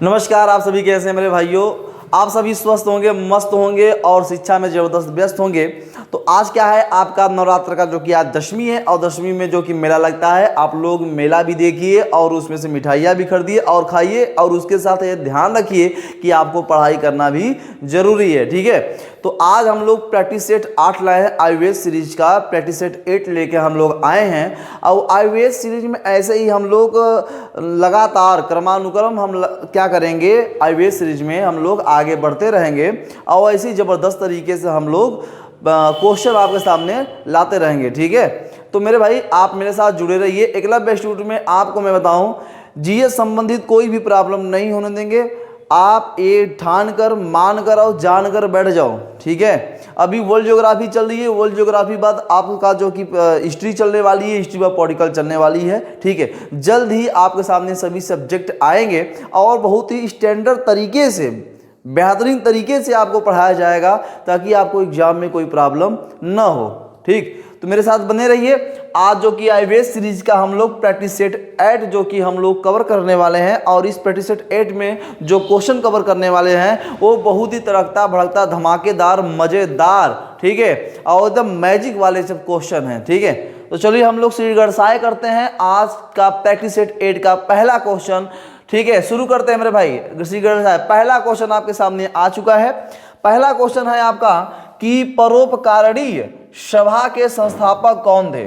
नमस्कार, आप सभी कैसे हैं मेरे भाइयों। आप सभी स्वस्थ होंगे, मस्त होंगे और शिक्षा में ज़बरदस्त व्यस्त होंगे। तो आज क्या है, आपका नवरात्र का जो कि आज दशमी है और दशमी में जो कि मेला लगता है, आप लोग मेला भी देखिए और उसमें से मिठाइयाँ भी खरीदिए और खाइए। और उसके साथ ये ध्यान रखिए कि आपको पढ़ाई करना भी ज़रूरी है, ठीक है। तो आज हम लोग प्रैक्टिस सेट 8 लाए हैं। आईवीएस सीरीज का प्रैक्टिस सेट 8 लेके हम लोग आए हैं। और आईवीएस सीरीज में ऐसे ही हम लोग लगातार क्रमानुक्रम क्या करेंगे, आईवीएस सीरीज में हम लोग आगे बढ़ते रहेंगे और ऐसी ज़बरदस्त तरीके से हम लोग क्वेश्चन आपके सामने लाते रहेंगे, ठीक है। तो मेरे भाई, आप मेरे साथ जुड़े रहिए। एकलव्य इंस्टीट्यूट में आपको मैं बताऊं, जीएस संबंधित कोई भी प्रॉब्लम नहीं होने देंगे। आप ये ठान कर, मान कर और जान कर बैठ जाओ, ठीक है। अभी वर्ल्ड ज्योग्राफी चल रही है, वर्ल्ड ज्योग्राफी बाद आपका जो कि हिस्ट्री चलने वाली है, हिस्ट्री व पॉलिटिकल चलने वाली है, ठीक है। जल्द ही आपके सामने सभी सब्जेक्ट आएंगे और बहुत ही स्टैंडर्ड तरीके से, बेहतरीन तरीके से आपको पढ़ाया जाएगा ताकि आपको एग्जाम में कोई प्रॉब्लम न हो, ठीक। तो मेरे साथ बने रहिए। आज जो कि आईवीएस सीरीज का हम लोग प्रैक्टिस सेट 8 जो कि हम लोग कवर करने वाले हैं और इस प्रैक्टिस सेट 8 में जो क्वेश्चन कवर करने वाले हैं वो बहुत ही तड़कता भड़कता, धमाकेदार, मज़ेदार, ठीक है, और एकदम मैजिक वाले सब क्वेश्चन हैं, ठीक है। तो चलिए हम लोग श्रीगढ़साय करते हैं आज का प्रैक्टिस सेट 8 का पहला क्वेश्चन, ठीक है। शुरू करते हैं मेरे भाई। श्रीगढ़साय पहला क्वेश्चन आपके सामने आ चुका है। पहला क्वेश्चन है आपका कि परोपकारणीय सभा के संस्थापक कौन थे।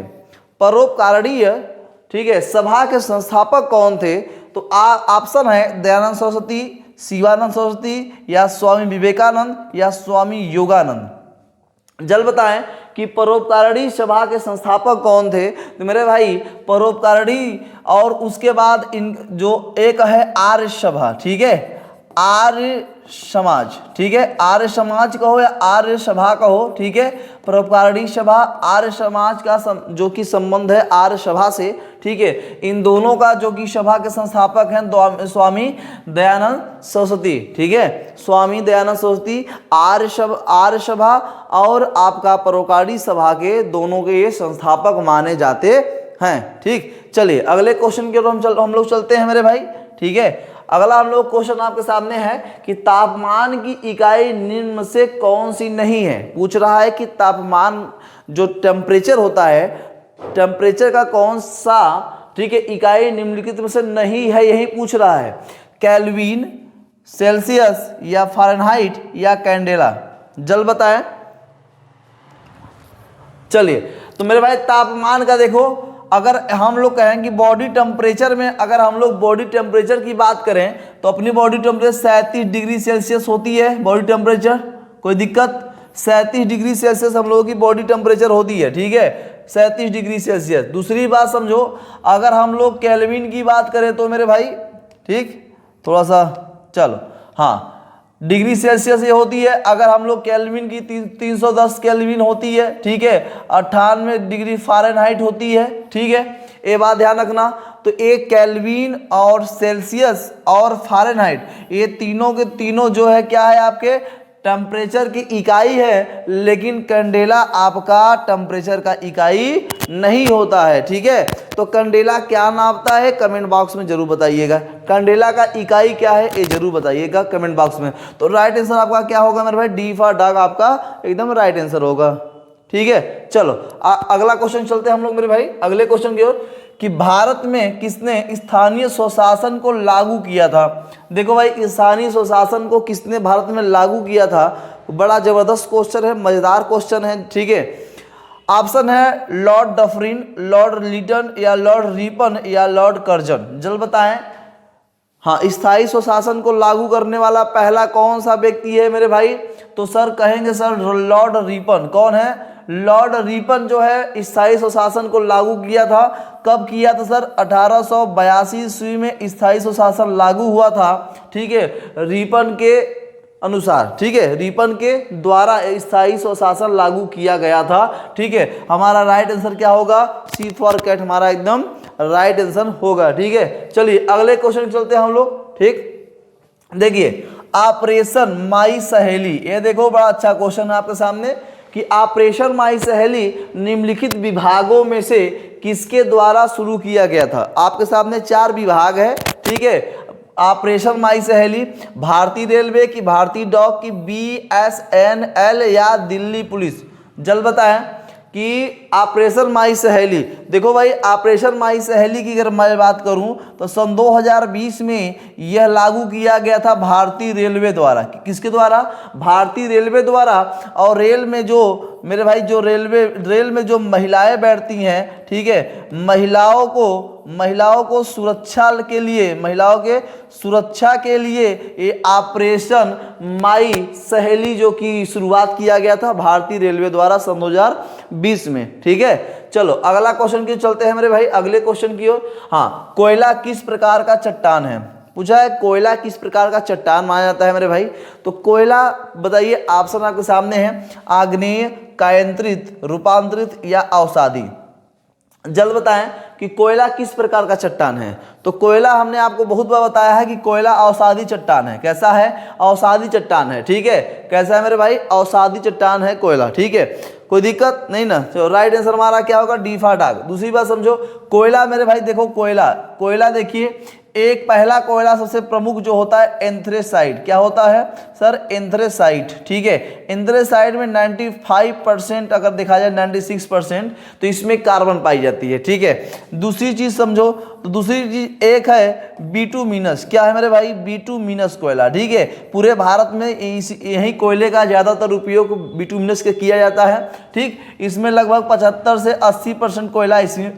परोपकारणीय, ठीक है, सभा के संस्थापक कौन थे। तो ऑप्शन है दयानंद सरस्वती, शिवानंद सरस्वती या स्वामी विवेकानंद या स्वामी योगानंद। जल्द बताएं कि परोपकारिणी सभा के संस्थापक कौन थे। तो मेरे भाई, परोपकारिणी और उसके बाद इन जो एक है आर्य सभा, ठीक है, आर्य समाज, ठीक है, आर्य समाज कहो या आर्य सभा कहो, ठीक है। परोपकारिणी सभा आर्य समाज का जो कि संबंध है आर्य सभा से, ठीक है। इन दोनों का जो कि सभा के संस्थापक हैं स्वामी दयानंद सरस्वती, ठीक है। स्वामी दयानंद सरस्वती आर्य सभा और आपका परोपकारिणी सभा के दोनों के ये संस्थापक माने जाते हैं, ठीक। चलिए अगले क्वेश्चन की ओर हम लोग चलते हैं मेरे भाई, ठीक है। अगला हम लोग क्वेश्चन आपके सामने है कि तापमान की इकाई निम्न में से कौन सी नहीं है। पूछ रहा है कि तापमान जो टेम्परेचर होता है, टेम्परेचर का कौन सा, ठीक है, इकाई निम्नलिखित में से नहीं है, यही पूछ रहा है। केल्विन, सेल्सियस या फ़ारेनहाइट या कैंडेला। जल्द बताएं। चलिए तो मेरे भाई, तापमान का देखो, अगर हम लोग कहें कि बॉडी टेम्परेचर में, अगर हम लोग बॉडी टेम्परेचर की बात करें तो अपनी बॉडी टेम्परेचर 37 डिग्री सेल्सियस होती है। बॉडी टेम्परेचर कोई दिक्कत, 37 डिग्री सेल्सियस हम लोगों की बॉडी टेम्परेचर होती है, ठीक है, 37 डिग्री सेल्सियस। दूसरी बात समझो, अगर हम लोग केल्विन की बात करें तो मेरे भाई, ठीक, थोड़ा सा चलो, हाँ, डिग्री सेल्सियस ये होती है। अगर हम लोग केल्विन की 310 केल्विन होती है, ठीक है, 98 डिग्री फ़ारेनहाइट होती है, ठीक है। ये बात ध्यान रखना। तो एक केल्विन और सेल्सियस और फ़ारेनहाइट, ये तीनों के तीनों जो है क्या है, आपके टेम्परेचर की इकाई है, लेकिन कैंडेला आपका टेम्परेचर का इकाई नहीं होता है, ठीक है। तो कैंडेला क्या नापता है, कमेंट बॉक्स में जरूर बताइएगा। कैंडेला का इकाई क्या है ये जरूर बताइएगा कमेंट बॉक्स में। तो राइट आंसर आपका क्या होगा मेरे भाई, डी फॉर डॉग आपका एकदम राइट आंसर होगा, ठीक है। चलो अगला क्वेश्चन चलते हैं हम लोग मेरे भाई, अगले क्वेश्चन की ओर कि भारत में किसने स्थानीय स्वशासन को लागू किया था। देखो भाई, स्थानीय स्वशासन को किसने भारत में लागू किया था, बड़ा जबरदस्त क्वेश्चन है, मजेदार क्वेश्चन है, ठीक है। ऑप्शन है लॉर्ड डफरिन, लॉर्ड लिटन या लॉर्ड रिपन या लॉर्ड कर्जन। जल्द बताएं। हाँ, स्थायी स्वशासन को लागू करने वाला पहला कौन सा व्यक्ति है मेरे भाई। तो सर कहेंगे सर लॉर्ड रिपन। कौन है, लॉर्ड रिपन जो है स्थायी स्वशासन को लागू किया था। कब किया था सर, 1882 ईस्वी में स्थायी स्वशासन लागू हुआ था, ठीक है, रिपन के अनुसार, ठीक है, रिपन के द्वारा स्थायी स्वशासन लागू किया गया था, ठीक है। हमारा राइट आंसर क्या होगा, सी फॉर कैट हमारा एकदम राइट आंसर होगा, ठीक है। चलिए अगले क्वेश्चन चलते हैं हम लोग, ठीक। देखिए ऑपरेशन माई सहेली, ये देखो बड़ा अच्छा क्वेश्चन है आपके सामने कि ऑपरेशन माई सहेली निम्नलिखित विभागों में से किसके द्वारा शुरू किया गया था। आपके सामने 4 विभाग है, ठीक है। ऑपरेशन माई सहेली भारतीय रेलवे की, भारतीय डाक की, BSNL या दिल्ली पुलिस? जल्द बताएं कि ऑपरेशन माई सहेली। देखो भाई, ऑपरेशन माई सहेली की अगर मैं बात करूं तो सन 2020 में यह लागू किया गया था भारतीय रेलवे द्वारा। किसके द्वारा? भारतीय रेलवे द्वारा। और रेल में जो मेरे भाई जो रेल में जो महिलाएं बैठती हैं, ठीक है, महिलाओं को सुरक्षा के लिए, महिलाओं के सुरक्षा के लिए ये ऑपरेशन माई सहेली जो कि शुरुआत किया गया था भारतीय रेलवे द्वारा सन 2020 में। ठीक है, चलो अगला क्वेश्चन की चलते हैं मेरे भाई, अगले क्वेश्चन की ओर। हाँ, कोयला किस प्रकार का चट्टान है? पूछा है कोयला किस प्रकार का चट्टान माना जाता है मेरे भाई। तो कोयला बताइए, ऑप्शन आपके सामने है, आग्नेय, कायांतरित, रूपांतरित या अवसादी। जल्द बताएं कि कोयला किस प्रकार का चट्टान है। तो कोयला हमने आपको बहुत बार बताया है कि कोयला अवसादी चट्टान है। कैसा है? अवसादी चट्टान है। ठीक है, कैसा है मेरे भाई? अवसादी चट्टान है कोयला। ठीक है, कोई दिक्कत नहीं ना। तो राइट आंसर हमारा क्या होगा? D for dog. दूसरी बात समझो, कोयला मेरे भाई देखो, कोयला देखिए, एक पहला कोयला सबसे प्रमुख जो होता है एंथ्रेसाइट। क्या होता है सर? एंथ्रेसाइट। ठीक है, एंथ्रेसाइट में 95% अगर देखा जाए 96%, तो इसमें कार्बन पाई जाती है। ठीक है, दूसरी चीज समझो, तो दूसरी चीज एक है बिटुमिनस। क्या है मेरे भाई? बिटुमिनस कोयला। ठीक है, पूरे भारत में यही कोयले का ज्यादातर उपयोग बिटुमिनस के किया जाता है। ठीक, इसमें लगभग 75 से 80% कोयला इसमें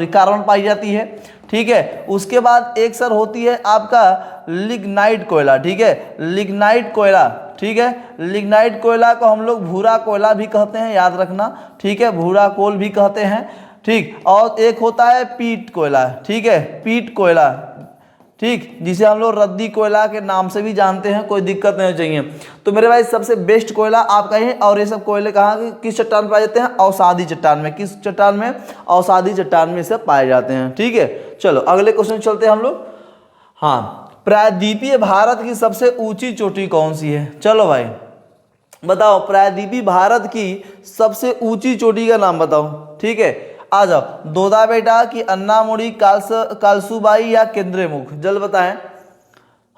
कार्बन पाई जाती है। ठीक है, उसके बाद एक सर होती है आपका लिग्नाइट कोयला। ठीक है, लिग्नाइट कोयला। ठीक है, लिग्नाइट कोयला को हम लोग भूरा कोयला भी कहते हैं, याद रखना। ठीक है, भूरा कोल भी कहते हैं। ठीक, और एक होता है पीट कोयला। ठीक है, पीट कोयला, ठीक, जिसे हम लोग रद्दी कोयला के नाम से भी जानते हैं, कोई दिक्कत नहीं चाहिए। तो मेरे भाई सबसे बेस्ट कोयला आपका ही। और ये सब कोयले कहाँ किस चट्टान पाए जाते हैं? अवसादी चट्टान में। किस चट्टान में? अवसादी चट्टान में से पाए जाते हैं। ठीक है, चलो अगले क्वेश्चन चलते हैं हम लोग। हाँ, प्रायद्वीपीय भारत की सबसे ऊंची चोटी कौन सी है? चलो भाई बताओ, प्रायद्वीपीय भारत की सबसे ऊंची चोटी का नाम बताओ। ठीक है, आ जाओ, दोदा बेटा की, अन्नामुड़ी, कालसूबाई या केंद्रमुख? जल्द बताएं।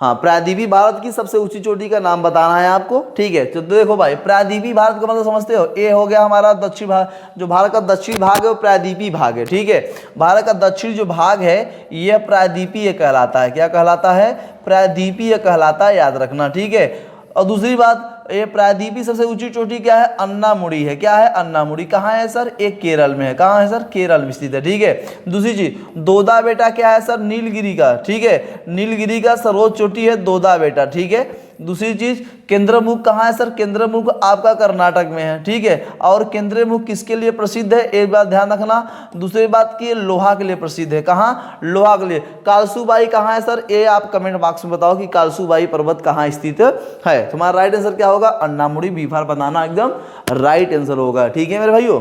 हाँ, प्रायद्वीपीय भारत की सबसे ऊंची चोटी का नाम बताना है आपको। ठीक है, तो देखो भाई, प्रायद्वीपीय भारत का मतलब समझते हो? ए हो गया हमारा दक्षिण भाग, जो भारत का दक्षिण भाग है वो प्रायद्वीपीय भाग है। ठीक है, भारत का दक्षिण जो भाग है यह प्रायद्वीपीय कहलाता है। क्या कहलाता है? प्रायद्वीपीय कहलाता है, याद रखना। ठीक है, और दूसरी बात, ये प्रायद्वीपीय सबसे ऊंची चोटी क्या है? अन्नामुड़ी है। क्या है? अन्नामुड़ी। कहाँ है सर? एक केरल में है। कहाँ है सर? केरल में स्थित है। ठीक है, दूसरी चीज, दोदा बेटा क्या है सर? नीलगिरी का। ठीक है, नीलगिरी का सर्वोच्च चोटी है दोदा बेटा। ठीक है, दूसरी चीज, केंद्रमुख कहाँ है सर? केंद्रमुख आपका कर्नाटक में है। ठीक है, और केंद्रमुख किसके लिए प्रसिद्ध है? एक बात ध्यान रखना। दूसरी बात की, लोहा के लिए प्रसिद्ध है। कहाँ? लोहा के लिए। कालसूबाई कहाँ है सर? ये आप कमेंट बॉक्स में बताओ कि कालसूबाई पर्वत कहाँ स्थित है। तुम्हारा राइट आंसर क्या होगा? अन्नामुड़ी। बीफार बनाना एकदम राइट आंसर होगा। ठीक है मेरे भाइयों।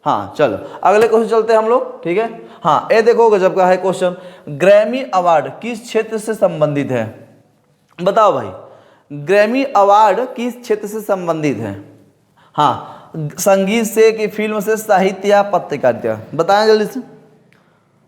हाँ, चलो अगले क्वेश्चन चलते हैं हम लोग। ठीक है, हाँ, ये देखो गजब का है क्वेश्चन। ग्रैमी अवार्ड किस क्षेत्र से संबंधित है? बताओ भाई, ग्रैमी अवार्ड किस क्षेत्र से संबंधित है? हाँ, संगीत से कि फिल्म से, साहित्य या पत्रकारिता? बताएं जल्दी से।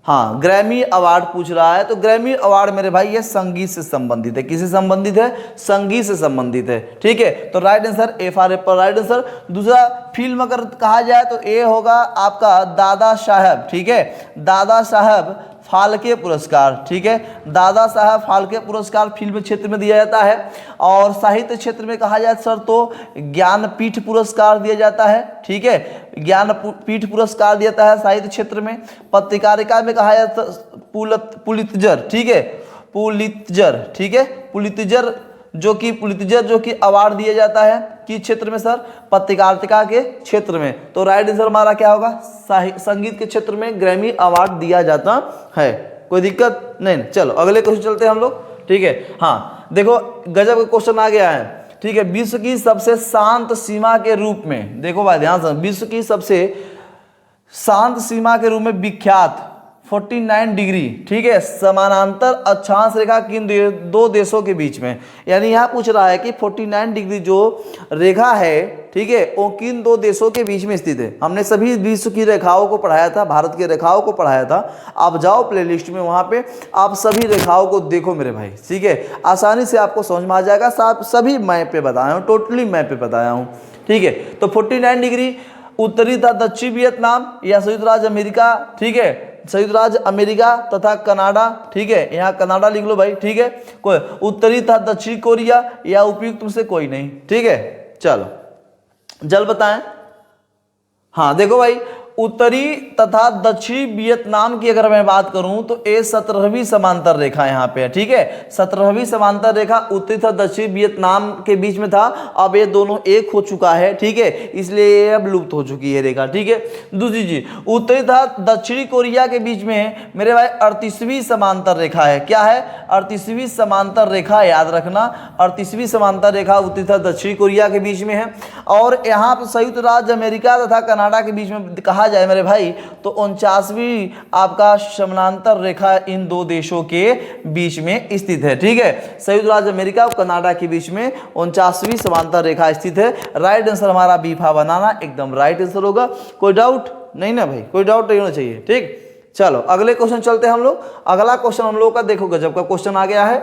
हाँ, ग्रैमी अवार्ड पूछ रहा है, तो ग्रैमी अवार्ड मेरे भाई ये संगीत से संबंधित है। किससे संबंधित है? संगीत से संबंधित है। ठीक है, तो right answer F R F पर राइट आंसर। दूसरा, फिल्म अगर कहा जाए तो ए होगा आपका दादा साहब। ठीक है, दादा साहब फाल्के पुरस्कार। ठीक है, दादा साहब फाल्के पुरस्कार फिल्म क्षेत्र में दिया जाता है। और साहित्य क्षेत्र में कहा जाए सर तो ज्ञानपीठ पुरस्कार दिया जाता है। ठीक है, ज्ञानपीठ पुरस्कार दिया जाता है साहित्य क्षेत्र में। पत्रकारिता में कहा जाए तो पुलित्जर। ठीक है, पुलित्जर। ठीक है, पुलित्जर जो कि अवार्ड दिया जाता है किस क्षेत्र में सर? पत्रकारिता के क्षेत्र में। तो राइट आंसर हमारा क्या होगा? संगीत के क्षेत्र में ग्रैमी अवार्ड दिया जाता है। कोई दिक्कत नहीं। चलो अगले क्वेश्चन चलते हैं हम लोग। ठीक है, हाँ देखो गजब का क्वेश्चन आ गया है। ठीक है, विश्व की सबसे शांत सीमा के रूप में, देखो भाई ध्यान से, विश्व की सबसे शांत सीमा के रूप में विख्यात 49 डिग्री, ठीक है, समानांतर अक्षांश रेखा किन दो देशों के बीच में, यानी यहाँ पूछ रहा है कि 49 डिग्री जो रेखा है, ठीक है, वो किन दो देशों के बीच में स्थित है। हमने सभी विश्व की रेखाओं को पढ़ाया था, भारत की रेखाओं को पढ़ाया था। आप जाओ प्लेलिस्ट में, वहाँ पे आप सभी रेखाओं को देखो मेरे भाई, ठीक है, आसानी से आपको समझ में आ जाएगा। सभी मैप पे बताया हूँ, टोटली मैप पे बताया हूँ, ठीक है। तो 49 डिग्री उत्तरी तथा दक्षिण वियतनाम या संयुक्त राज्य अमेरिका, ठीक है, संयुक्त राज्य अमेरिका तथा कनाडा, ठीक है, यहाँ कनाडा लिख लो भाई, ठीक है, कोई उत्तरी तथा दक्षिण कोरिया या उपयुक्त में से कोई नहीं, ठीक है। चलो जल बताएं। हाँ देखो भाई, उत्तरी तथा दक्षिणी वियतनाम की अगर मैं बात करूं तो ये 17वीं समांतर रेखा यहाँ पे है, ठीक है, 17वीं समांतर रेखा उत्तरी तथा दक्षिणी वियतनाम के बीच में था। अब ये दोनों एक हो चुका है, ठीक है, इसलिए ये अब लुप्त हो चुकी है रेखा, ठीक है। दूसरी चीज, उत्तरी तथा दक्षिणी कोरिया के बीच में मेरे भाई 38वीं समांतर रेखा है। क्या है? 38वीं समांतर रेखा, याद रखना, 38वीं समांतर रेखा उत्तरी तथा दक्षिणी कोरिया के बीच में है। और यहाँ पर संयुक्त राज्य अमेरिका तथा कनाडा के बीच में कहा जाए मेरे भाई तो 49वीं आपका समानांतर रेखा इन दो देशों के बीच में स्थित है, ठीक है। संयुक्त राज्य अमेरिका और कनाडा के बीच में 49वीं समांतर रेखा स्थित है। राइट आंसर हमारा बीफा बनाना एकदम राइट आंसर होगा। कोई डाउट नहीं ना भाई, कोई डाउट नहीं होना चाहिए, ठीक। चलो अगले क्वेश्चन चलते हैं हम लोग। अगला क्वेश्चन हम लोग का देखो गजब का क्वेश्चन आ गया है।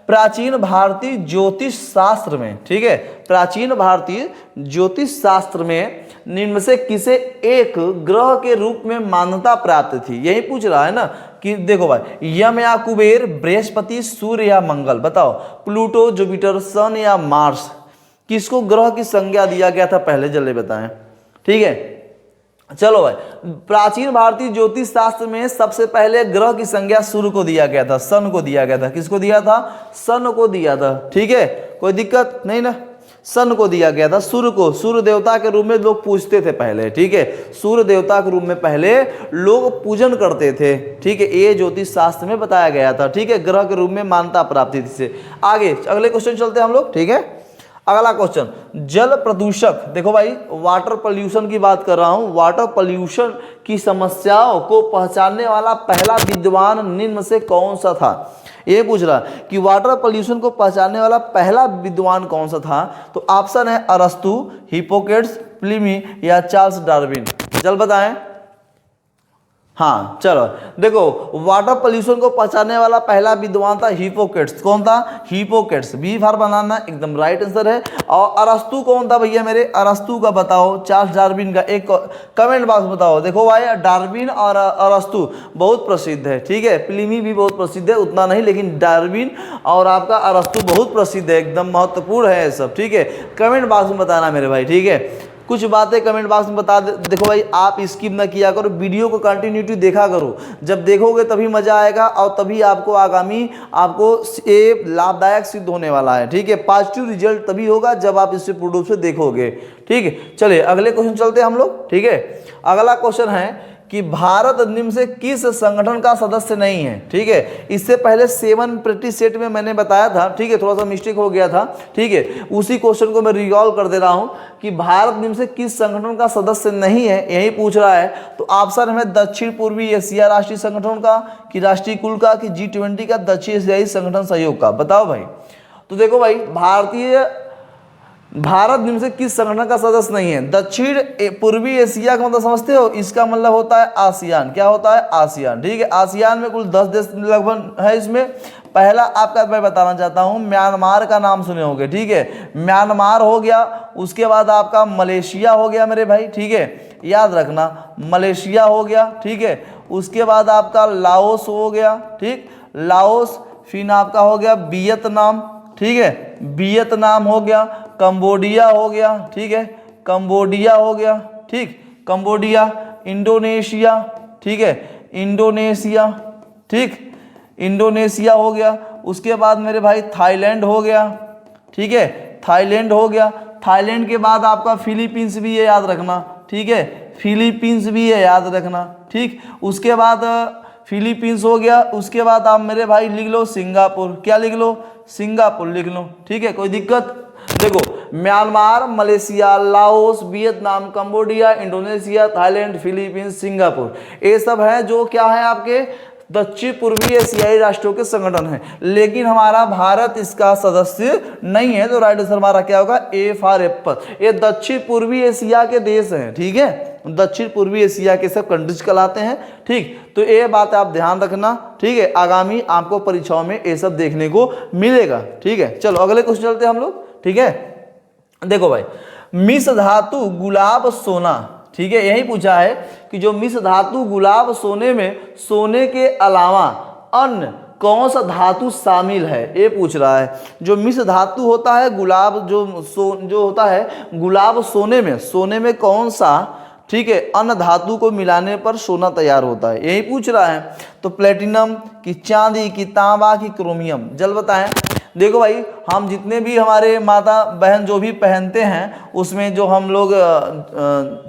प्राचीन भारतीय ज्योतिष शास्त्र में, ठीक है, प्राचीन भारतीय ज्योतिष शास्त्र में निम्न से किसे एक ग्रह के रूप में मान्यता प्राप्त थी? यही पूछ रहा है ना कि देखो भाई, यम या कुबेर, बृहस्पति, सूर्य या मंगल, बताओ। प्लूटो, जुपिटर, सन या मार्स, किसको ग्रह की संज्ञा दिया गया था पहले जल्दी बताएं, ठीक है। चलो भाई, प्राचीन भारतीय ज्योतिष शास्त्र में सबसे पहले ग्रह की संज्ञा सूर्य को दिया गया था, सन को दिया गया था। किसको दिया था? सन को दिया था, ठीक है, कोई दिक्कत नहीं ना। सन को दिया गया था, सूर्य को, सूर्य देवता के रूप में लोग पूजते थे पहले, ठीक है, सूर्य देवता के रूप में पहले लोग पूजन करते थे, ठीक है, ये ज्योतिष शास्त्र में बताया गया था, ठीक है, ग्रह के रूप में मान्यता प्राप्ति से। आगे अगले क्वेश्चन चलते हैं हम लोग, ठीक है। अगला क्वेश्चन, जल प्रदूषक, देखो भाई वाटर पोल्यूशन की बात कर रहा हूं। वाटर पोल्यूशन की समस्याओं को पहचानने वाला पहला विद्वान निम्न से कौन सा था? ये पूछ रहा कि वाटर पोल्यूशन को पहचानने वाला पहला विद्वान कौन सा था? तो ऑप्शन है अरस्तु, हिप्पोक्रेट्स, प्लिनी या चार्ल्स डार्विन। जल्द बताएं। हाँ चलो देखो, वाटर पोल्यूशन को पहचानने वाला पहला विद्वान था हिप्पोक्रेट्स। कौन था? हिप्पोक्रेट्स। बी फॉर बनाना एकदम राइट आंसर है। और अरस्तु कौन था भैया मेरे? अरस्तु का बताओ। चार्ल्स डार्विन का एक कमेंट बॉक्स बताओ। देखो भाई डार्विन और अरस्तु बहुत प्रसिद्ध है, ठीक है, प्लिनी भी बहुत प्रसिद्ध है, उतना नहीं, लेकिन डार्विन और आपका अरस्तु बहुत प्रसिद्ध है, एकदम महत्वपूर्ण है सब, ठीक है। कमेंट बॉक्स में बताना मेरे भाई, ठीक है, कुछ बातें कमेंट बॉक्स में बता दे। देखो भाई आप स्किप ना किया करो, वीडियो को कंटिन्यूटी देखा करो, जब देखोगे तभी मजा आएगा और तभी आपको आगामी आपको ये लाभदायक सिद्ध होने वाला है, ठीक है। पॉजिटिव रिजल्ट तभी होगा जब आप इसे पूर्ण रूप से देखोगे, ठीक है। चलिए अगले क्वेश्चन चलते हैं हम लोग, ठीक है। अगला क्वेश्चन है कि भारत निम्न से किस संगठन का सदस्य नहीं है, ठीक है। इससे पहले 7 प्रैक्टिस सेट में मैंने बताया था, ठीक है, थोड़ा सा मिस्टेक हो गया था, ठीक है, उसी क्वेश्चन को मैं रिकॉल कर दे रहा हूं कि भारत निम्न से किस संगठन का सदस्य नहीं है, यही पूछ रहा है। तो ऑप्शन है दक्षिण पूर्वी एशिया राष्ट्रीय संगठन का, कि राष्ट्रीय कुल का, कि G20 का, दक्षिण एशियाई संगठन सहयोग का, बताओ भाई। तो देखो भाई भारत निम्न से किस संगठन का सदस्य नहीं है? दक्षिण पूर्वी एशिया का मतलब समझते हो? इसका मतलब होता है आसियान। क्या होता है? आसियान, ठीक है। आसियान में कुल 10 देश लगभग है। इसमें पहला आपका मैं बताना चाहता हूं, म्यांमार का नाम सुने होंगे, ठीक है, म्यांमार हो गया। उसके बाद आपका मलेशिया हो गया मेरे भाई, ठीक है, याद रखना मलेशिया हो गया, ठीक है। उसके बाद आपका लाओस हो गया, ठीक, लाओस। फिर आपका हो गया वियतनाम, ठीक है, वियतनाम हो गया। कंबोडिया हो गया, ठीक है, कंबोडिया हो गया, ठीक, कंबोडिया। इंडोनेशिया, ठीक है, इंडोनेशिया, ठीक, इंडोनेशिया हो गया। उसके बाद मेरे भाई थाईलैंड हो गया, ठीक है, थाईलैंड हो गया। थाईलैंड के बाद आपका फिलीपींस भी है, याद रखना, ठीक है, फिलीपींस भी है, याद रखना, ठीक। उसके बाद फिलीपींस हो गया। उसके बाद आप मेरे भाई लिख लो सिंगापुर। क्या लिख लो? सिंगापुर लिख लो, ठीक है, कोई दिक्कत। देखो Myanmar, Malaysia, Laos, Vietnam, Cambodia, Indonesia, Thailand, Philippines, Singapore, ये सब हैं जो क्या है आपके दक्षिण पूर्वी एशियाई राष्ट्रों के संगठन है, लेकिन हमारा भारत इसका सदस्य नहीं है। तो राइट आंसर हमारा क्या होगा, ए फॉर एप्पल। ये दक्षिण पूर्वी एशिया के देश हैं, ठीक है, दक्षिण पूर्वी एशिया के सब कंट्रीज कहलाते हैं, ठीक। तो ये बात आप ध्यान रखना, ठीक है, आगामी आपको परीक्षाओं में ये सब देखने को मिलेगा, ठीक है। चलो अगले क्वेश्चन चलते हैं हम लोग, ठीक है। देखो भाई, मिश्र धातु गुलाब सोना, ठीक है, यही पूछा है कि जो मिश्र धातु गुलाब सोने में सोने के अलावा अन्य कौन सा धातु शामिल है, ये पूछ रहा है। जो मिश्र धातु होता है गुलाब जो होता है गुलाब सोने में कौन सा, ठीक है, अन्य धातु को मिलाने पर सोना तैयार होता है, यही पूछ रहा है। तो प्लेटिनम की, चांदी की, तांबा की, क्रोमियम, जल्द बताएं। देखो भाई, हम जितने भी हमारे माता बहन जो भी पहनते हैं उसमें जो हम लोग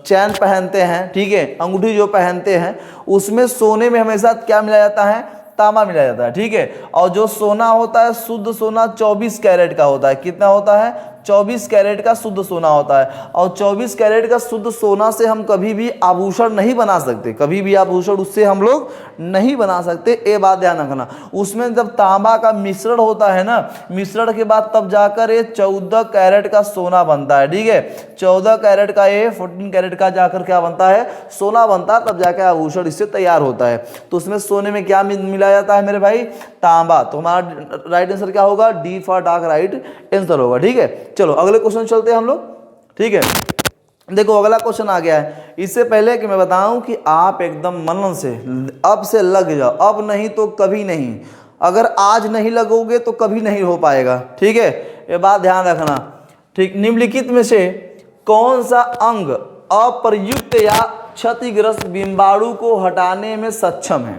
चैन पहनते हैं, ठीक है, अंगूठी जो पहनते हैं उसमें सोने में हमेशा क्या मिला जाता है, तांबा मिला जाता है, ठीक है। और जो सोना होता है शुद्ध सोना 24 कैरेट का होता है, कितना होता है, 24 कैरेट का शुद्ध सोना होता है। और 24 कैरेट का शुद्ध सोना से हम कभी भी आभूषण नहीं बना सकते, कभी भी आभूषण उससे हम लोग नहीं बना सकते, ये बात ध्यान रखना। उसमें जब तांबा का मिश्रण होता है ना, मिश्रण के बाद तब जाकर ये 14 कैरेट का सोना बनता है, ठीक है, 14 कैरेट का, ये 14 कैरेट का जाकर क्या बनता है, सोना बनता है, तब जाकर आभूषण इससे तैयार होता है। तो उसमें सोने में क्या मिला जाता है मेरे भाई, तांबा। तो हमारा राइट आंसर क्या होगा, D for dark right answer होगा, ठीक है। चलो अगले क्वेश्चन चलते हैं हम लोग, ठीक है। देखो अगला क्वेश्चन आ गया है। इससे पहले कि मैं बताऊं कि आप एकदम मनन से अब से लग जाओ, अब नहीं तो कभी नहीं, अगर आज नहीं लगोगे तो कभी नहीं हो पाएगा, ठीक है, ये बात ध्यान रखना, ठीक। निम्नलिखित में से कौन सा अंग अप्रयुक्त या क्षतिग्रस्त बिंबाणु को हटाने में सक्षम है।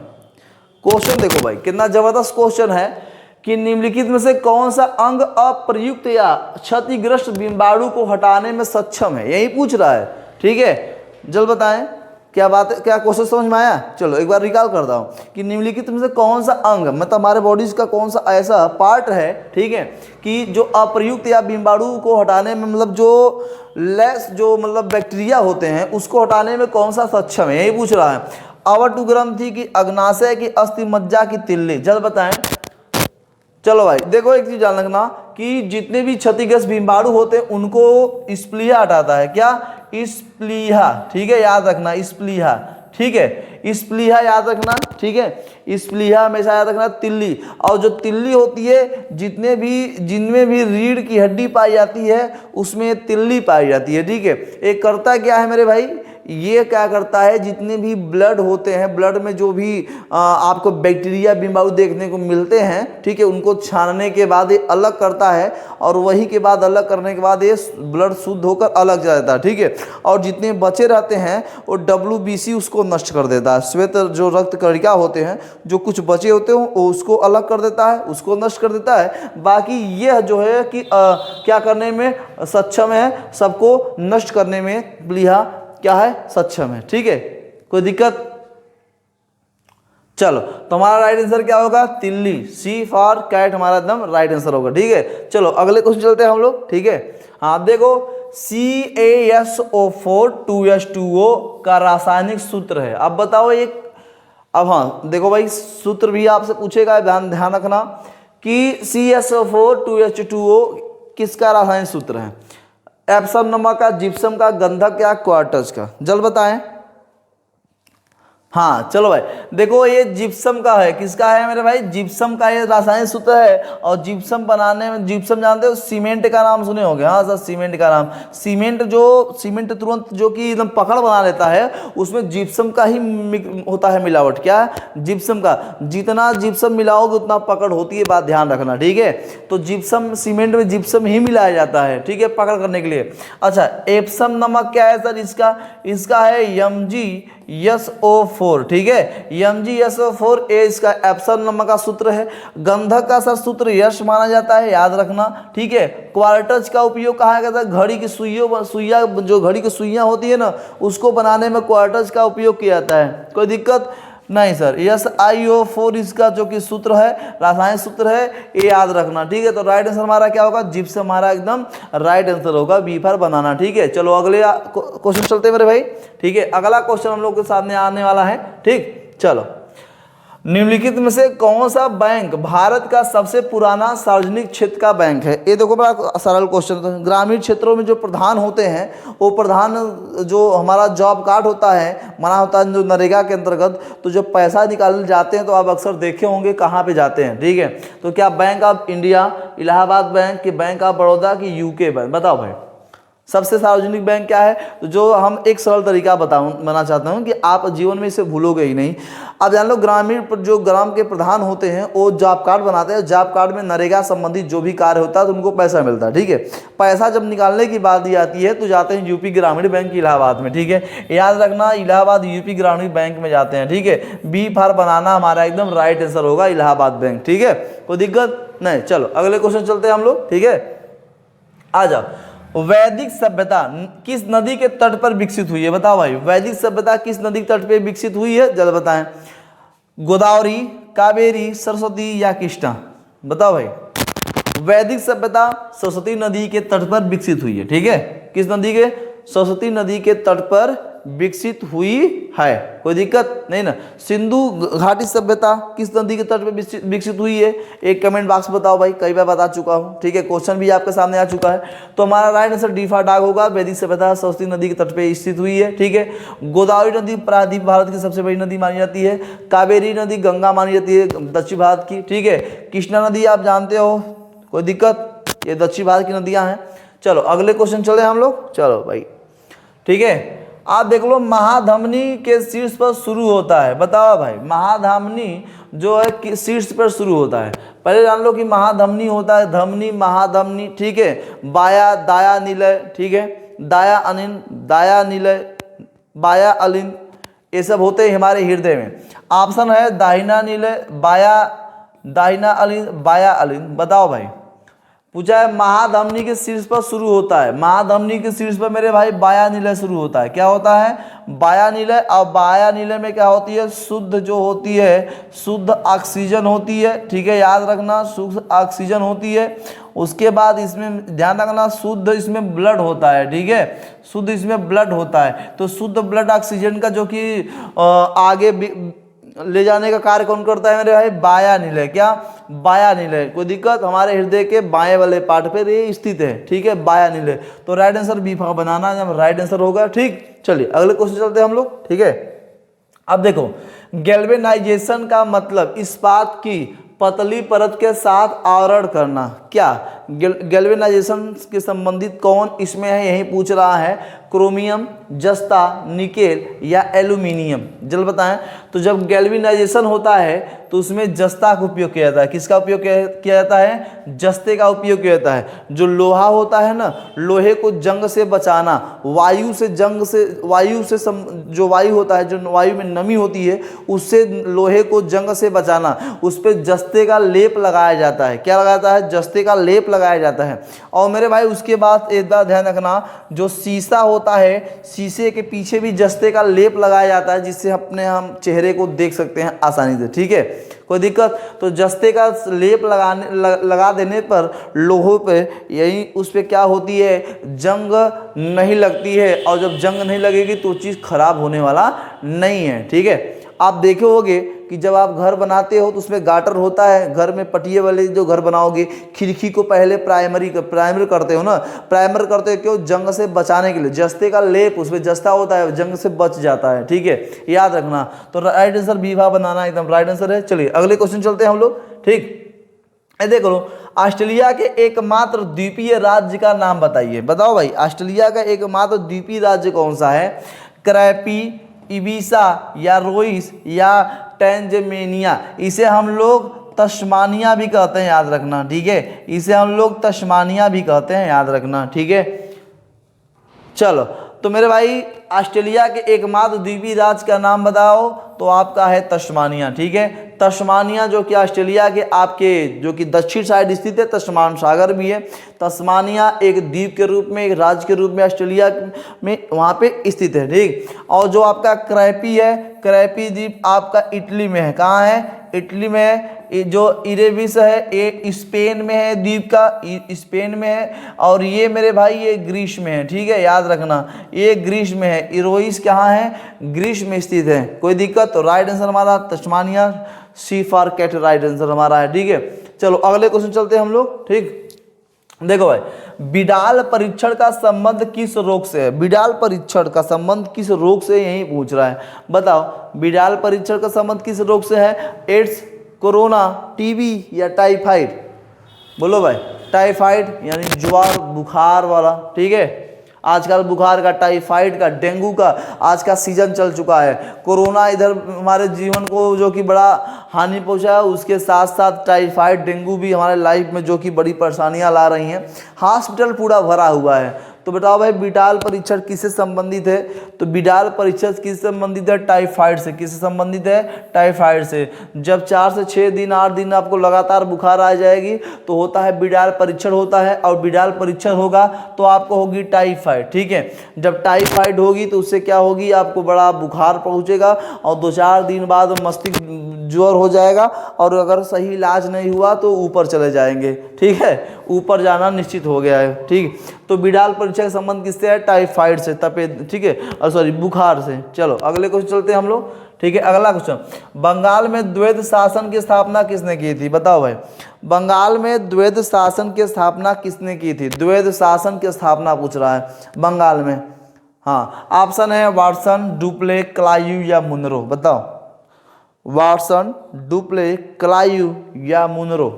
क्वेश्चन देखो भाई कितना जबरदस्त क्वेश्चन है कि निम्नलिखित में से कौन सा अंग अप्रयुक्त या क्षतिग्रस्त बिंबाणु को हटाने में सक्षम है, यही पूछ रहा है, ठीक है। जल्द बताएं क्या बात है, क्या क्वेश्चन समझ में आया। चलो एक बार रिकॉल करता हूँ कि निम्नलिखित में से कौन सा अंग मतलब हमारे बॉडीज का कौन सा ऐसा पार्ट है, ठीक है, कि जो अप्रयुक्त या बिंबाणु को हटाने में मतलब जो लेस जो मतलब बैक्टीरिया होते हैं उसको हटाने में कौन सा सक्षम है, यही पूछ रहा है। अवटु ग्रंथि की, अग्नाशय की, अस्थि मज्जा की, तिल्ली, जल्द बताएं। चलो भाई देखो एक चीज जान रखना कि जितने भी क्षतिग्रस्त बिंबाणु होते हैं उनको स्प्लीहा हटाता है, क्या, स्प्लीहा, ठीक है, याद रखना स्प्लीहा, ठीक है, स्प्लीहा याद रखना, ठीक है, स्प्लीहा हमेशा याद रखना। तिल्ली, और जो तिल्ली होती है जिनमें भी रीढ़ की हड्डी पाई जाती है उसमें तिल्ली पाई जाती है, ठीक है। एक करता क्या है मेरे भाई, ये क्या करता है, जितने भी ब्लड होते हैं, ब्लड में जो भी आपको बैक्टीरिया बिंबाणु देखने को मिलते हैं, ठीक है, उनको छानने के बाद ये अलग करता है और वही के बाद अलग करने के बाद ये ब्लड शुद्ध होकर अलग जाता है, ठीक है। और जितने बचे रहते हैं वो WBC उसको नष्ट कर देता है, श्वेत जो रक्त कणिका होते हैं जो कुछ बचे होते हैं वो उसको अलग कर देता है, उसको नष्ट कर देता है। बाकी यह जो है कि क्या करने में सक्षम है, सबको नष्ट करने में प्लीहा क्या है, सक्षम है, ठीक है, कोई दिक्कत। चलो तो हमारा राइट आंसर क्या होगा, तिल्ली, सी फॉर कैट हमारा एकदम राइट आंसर होगा, ठीक है। चलो अगले क्वेश्चन चलते हैं हम लोग, ठीक है। हाँ देखो CaSO4 2H2O का रासायनिक सूत्र है, अब बताओ एक। अब हाँ देखो भाई सूत्र भी आपसे पूछेगा, ध्यान रखना कि CaSO4 2H2O किसका रासायनिक सूत्र है, एप्सम नमक का, जिप्सम का, गंधक या क्वार्टज का, जल्द बताएं। हाँ चलो भाई देखो ये जिप्सम का है, किसका है मेरे भाई, जिप्सम का ये रासायनिक सूत्र है। और जिप्सम बनाने में, जिप्सम जानते हो, सीमेंट का नाम सुने होंगे, हाँ सर सीमेंट का नाम, सीमेंट तुरंत जो कि एकदम पकड़ बना लेता है उसमें जिप्सम का ही होता है मिलावट, क्या, जिप्सम का। जितना जिप्सम मिलाओगे उतना पकड़ होती है, बात ध्यान रखना, ठीक है। तो जिप्सम, सीमेंट में जिप्सम ही मिलाया जाता है, ठीक है, पकड़ करने के लिए। अच्छा एप्सम नमक क्या है सर, इसका है MgSO4, ठीक है, MgSO4 ए इसका एप्सम नमक का सूत्र है। गंधक का सर सूत्र यश माना जाता है, याद रखना, ठीक है। क्वार्टज का उपयोग कहा जाता है, घड़ी की सुइया जो घड़ी की सुइयां होती है ना उसको बनाने में क्वार्टज का उपयोग किया जाता है, कोई दिक्कत। नहीं सर, SiO4 इसका जो कि सूत्र है, रासायनिक सूत्र है, ये याद रखना, ठीक है। तो राइट आंसर हमारा क्या होगा, जिप्सम हमारा एकदम राइट आंसर होगा, बी फॉर बनाना, ठीक है। चलो अगले क्वेश्चन चलते हैं मेरे भाई, ठीक है। अगला क्वेश्चन हम लोग के सामने आने वाला है, ठीक। चलो, निम्नलिखित में से कौन सा बैंक भारत का सबसे पुराना सार्वजनिक क्षेत्र का बैंक है? ये देखो बड़ा सरल क्वेश्चन है। ग्रामीण क्षेत्रों में जो प्रधान होते हैं, वो प्रधान जो हमारा जॉब कार्ड होता है, मना होता है जो नरेगा के अंतर्गत, तो जब पैसा निकालने जाते हैं तो आप अक्सर देखे होंगे कहाँ पे जाते हैं, ठीक है। तो क्या bank of India, Allahabad bank, कि बैंक ऑफ बड़ौदा, की यूके बैंक? बताओ भाई, सबसे सार्वजनिक बैंक क्या है? तो जो हम एक सरल तरीका बताना चाहता हूँ कि आप जीवन में इसे भूलोगे ही नहीं। अब जान लो, ग्रामीण जो ग्राम के प्रधान होते हैं वो जॉब कार्ड बनाते हैं, जॉब कार्ड में नरेगा संबंधित जो भी कार्य होता है तो उनको पैसा मिलता है, ठीक है। पैसा जब निकालने की बात आती है तो जाते हैं यूपी ग्रामीण बैंक इलाहाबाद में, ठीक है। याद रखना, इलाहाबाद यूपी ग्रामीण बैंक में जाते हैं, ठीक है। बी फॉर बनाना हमारा एकदम राइट आंसर होगा, इलाहाबाद बैंक, ठीक है। कोई दिक्कत नहीं। चलो अगले क्वेश्चन चलते हैं हम लोग, ठीक है। आ जाओ, वैदिक सभ्यता किस नदी के तट पर विकसित हुई है? बताओ भाई, वैदिक सभ्यता किस नदी के तट पर विकसित हुई है? जल्द बताएं। गोदावरी, कावेरी, सरस्वती या कृष्णा? बताओ भाई, वैदिक सभ्यता सरस्वती नदी के तट पर विकसित हुई है, ठीक है। किस नदी के? सरस्वती नदी के तट पर विकसित हुई है, कोई दिक्कत नहीं ना। सिंधु घाटी सभ्यता किस नदी के तट पर विकसित हुई है? एक कमेंट बॉक्स बताओ भाई, कई बार बता चुका हूँ, ठीक है। क्वेश्चन भी आपके सामने आ चुका है। तो हमारा right answer D for dog होगा, वैदिक सभ्यता सरस्वती नदी के तट पर स्थित हुई है, ठीक है। गोदावरी नदी प्रायद्वीप भारत की सबसे बड़ी नदी मानी जाती है। कावेरी नदी गंगा मानी जाती है दक्षिण भारत की, ठीक है। कृष्णा नदी आप जानते हो, कोई दिक्कत, ये दक्षिण भारत की नदियां हैं। चलो अगले क्वेश्चन चले हम लोग, चलो भाई, ठीक है। आप देख लो, महाधमनी के शीर्ष पर शुरू होता है। बताओ भाई, महाधमनी जो है शीर्ष पर शुरू होता है। पहले जान लो कि महाधमनी होता है, धमनी, महाधमनी, ठीक है। बाया, दाया, निलय, ठीक है। दाया अनिन, दाया निलय, बाया अलिन, ये सब होते हैं हमारे हृदय में। ऑप्शन है दाहिना निलय, बाया, दाहिना अलिन, बाया अलिन। बताओ भाई, पूछा है महाधमनी के शीर्ष पर शुरू होता है। महाधमनी के शीर्ष पर मेरे भाई बाया निलय शुरू होता है। क्या होता है? बाया निलय। और बाया निलय में क्या होती है? शुद्ध जो होती है, शुद्ध ऑक्सीजन होती है, ठीक है। याद रखना, शुद्ध ऑक्सीजन होती है। उसके बाद इसमें ध्यान रखना, शुद्ध इसमें ब्लड होता है, ठीक है। शुद्ध इसमें ब्लड होता है। तो शुद्ध ब्लड ऑक्सीजन का जो कि आगे ले जाने का कार्य कौन करता है मेरे भाई? बाया निलय। क्या? बाया निलय। कोई दिक्कत? हमारे हृदय के बाएं वाले पार्ट पे ये स्थित है, ठीक है, बाया निलय। तो right answer B for banana जब राइट आंसर होगा, ठीक। चलिए अगले क्वेश्चन चलते हैं हम लोग, ठीक है। अब देखो, गैल्वेनाइजेशन का मतलब इस्पात की पतली परत के साथ आवरण करना। क्या गैल्वेनाइजेशन के संबंधित कौन इसमें है? यही पूछ रहा है। क्रोमियम, जस्ता, निकेल या एल्यूमिनियम? जल्द बताएं। तो जब गैल्वेनाइजेशन होता है तो उसमें जस्ता का उपयोग किया जाता है। किसका उपयोग किया जाता है? जस्ते का उपयोग किया जाता है। जो लोहा होता है ना, लोहे को जंग से बचाना, वायु से जो वायु होता है, जो वायु में नमी होती है, उससे लोहे को जंग से बचाना, उस पर जस्ते का लेप लगाया जाता है। क्या लगाता है? जस्ते का लेप लगाया जाता है। और मेरे भाई उसके बाद एक बात ध्यान रखना, जो शीशा होता है, शीशे के पीछे भी जस्ते का लेप लगाया जाता है, जिससे हम चेहरे को देख सकते हैं आसानी से, ठीक है। कोई दिक्कत? तो जस्ते का लेप लगा देने पर लोहे पे यही उस पे क्या होती है? जंग नहीं लगती है। और जब जंग नहीं लगेगी तो चीज़ खराब होने वाला नहीं है, ठीक है। आप देखे होंगे कि जब आप घर बनाते हो तो उसमें गाटर होता है। घर में पटिए वाले जो घर बनाओगे, खिड़की को पहले प्राइमर करते हो ना। प्राइमर करते हो क्यों? जंग से बचाने के लिए। जस्ते का लेप, उसमें जस्ता होता है, जंग से बच जाता है, ठीक है, याद रखना। तो राइट आंसर बीवा बनाना एकदम राइट आंसर है। चलिए अगले क्वेश्चन चलते हैं हम लोग, ठीक। देख लो, ऑस्ट्रेलिया के एकमात्र द्वीपीय राज्य का नाम बताइए। बताओ भाई, ऑस्ट्रेलिया का एकमात्र द्वीपीय राज्य कौन सा है? क्रैपी, इबिसा या रोइस या टैंजमेनिया? इसे हम लोग तस्मानिया भी कहते हैं, याद रखना, ठीक है। इसे हम लोग तस्मानिया भी कहते हैं, याद रखना, ठीक है। चलो, तो मेरे भाई ऑस्ट्रेलिया के एकमात्र द्वीपीय राज्य का नाम बताओ, तो आपका है तस्मानिया, ठीक है। तस्मानिया जो कि ऑस्ट्रेलिया के आपके जो कि दक्षिण साइड स्थित है, तस्मान सागर भी है। तस्मानिया एक द्वीप के रूप में, एक राज्य के रूप में ऑस्ट्रेलिया में वहाँ पे स्थित है, ठीक। और जो आपका क्रैपी है, क्रैपी द्वीप आपका इटली में है। कहाँ है? इटली में है। ये जो इरेबिस है ये स्पेन में है, द्वीप का स्पेन में है। और ये मेरे भाई ये ग्रीस में है, ठीक है, याद रखना ये ग्रीस में है। इरोइस कहाँ है? ग्रीस में स्थित है। कोई दिक्कत? तो राइट आंसर हमारा Tasmania, C for cat right answer हमारा है, ठीक है। चलो अगले क्वेश्चन चलते हैं हम लोग, ठीक। देखो भाई, बिडाल परीक्षण का संबंध किस रोग से है? बिडाल परीक्षण का संबंध किस रोग से, यही पूछ रहा है। बताओ बिडाल परीक्षण का संबंध किस रोग से है? एड्स, कोरोना, टीबी या टाइफाइड? बोलो भाई। टाइफाइड यानी ज्वार बुखार वाला, ठीक है। आजकल बुखार का, टाइफाइड का, डेंगू का आज का सीजन चल चुका है। कोरोना इधर हमारे जीवन को जो कि बड़ा हानि पहुंचा है, उसके साथ साथ टाइफाइड, डेंगू भी हमारे लाइफ में जो कि बड़ी परेशानियां ला रही हैं। हॉस्पिटल पूरा भरा हुआ है। तो बताओ भाई बिडाल परीक्षण किससे संबंधित है? तो बिडाल परीक्षण किससे संबंधित है? टाइफाइड से। किससे संबंधित है? टाइफाइड से। जब 4 से 6 दिन 8 दिन आपको लगातार बुखार आ जाएगी तो होता है बिडाल परीक्षण होता है, और बिडाल परीक्षण होगा तो आपको होगी टाइफाइड, ठीक है। जब टाइफाइड होगी तो उससे क्या होगी? आपको बड़ा बुखार पहुंचेगा और 2-4 दिन बाद मस्तिष्क ज्वर हो जाएगा, और अगर सही इलाज नहीं हुआ तो ऊपर चले जाएंगे, ठीक है। ऊपर जाना निश्चित हो गया है, ठीक। तो बिडाल परीक्षण का संबंध किससे है? टाइफाइड से, तपे, ठीक है, और सॉरी बुखार से। चलो अगले क्वेश्चन चलते हैं हम लोग, ठीक है। अगला क्वेश्चन, बंगाल में द्वैध शासन की स्थापना किसने की थी? बताओ भाई, बंगाल में द्वैध शासन की स्थापना किसने की थी? द्वैध शासन की स्थापना पूछ रहा है बंगाल में। हाँ, ऑप्शन है वाटसन, डुप्ले, क्लायू या मुनरो। बताओ, वाटसन, डुप्ले, क्लायू या मुनरो।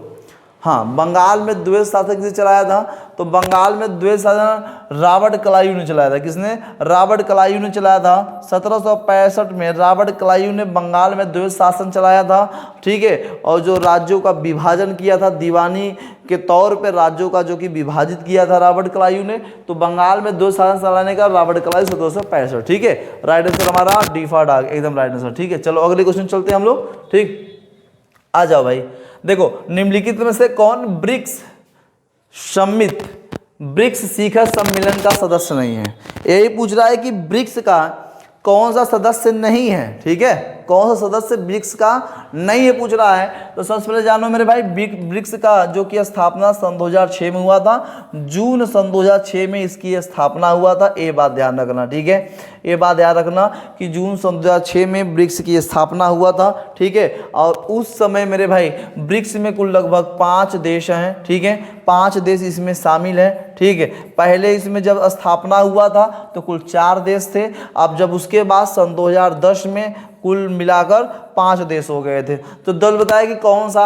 हाँ, बंगाल में द्वैध शासन किसने चलाया था? तो बंगाल में द्वैध शासन रॉबर्ट क्लायू ने चलाया था। किसने? रॉबर्ट क्लायू ने चलाया था। 1765 में रॉबर्ट क्लायू ने बंगाल में द्वैध शासन चलाया था, ठीक है। और जो राज्यों का विभाजन किया था, दीवानी के तौर पे राज्यों का जो कि विभाजित किया था रॉबर्ट क्लायू ने, तो बंगाल में द्वैध शासन चलाने का रॉबर्ट क्लायू 1765, ठीक है। राइट आंसर हमारा डी फॉर डॉग, एकदम राइट आंसर, ठीक है। चलो अगले क्वेश्चन चलते हैं हम लोग, ठीक। आ जाओ भाई, देखो निम्नलिखित में से कौन ब्रिक्स समिट, ब्रिक्स शिखर सम्मेलन का सदस्य नहीं है? यही पूछ रहा है कि ब्रिक्स का कौन सा सदस्य नहीं है, ठीक है। कौन सा सदस्य ब्रिक्स का नहीं है पूछ रहा है। तो सबसे पहले जानो मेरे भाई, ब्रिक्स का जो कि स्थापना सन 2006 में हुआ था। जून सन 2006 में इसकी स्थापना हुआ था। ये बात ध्यान रखना, ठीक है। ये बात याद रखना कि जून सन 2006 में ब्रिक्स की स्थापना हुआ था, ठीक है। और उस समय मेरे भाई ब्रिक्स में कुल लगभग 5 देश हैं, ठीक है। 5 देश इसमें शामिल हैं, ठीक है। पहले इसमें जब स्थापना हुआ था तो कुल 4 देश थे। अब जब उसके बाद सन 2010 में कुल मिलाकर 5 देश हो गए थे। तो दल बताया कि कौन सा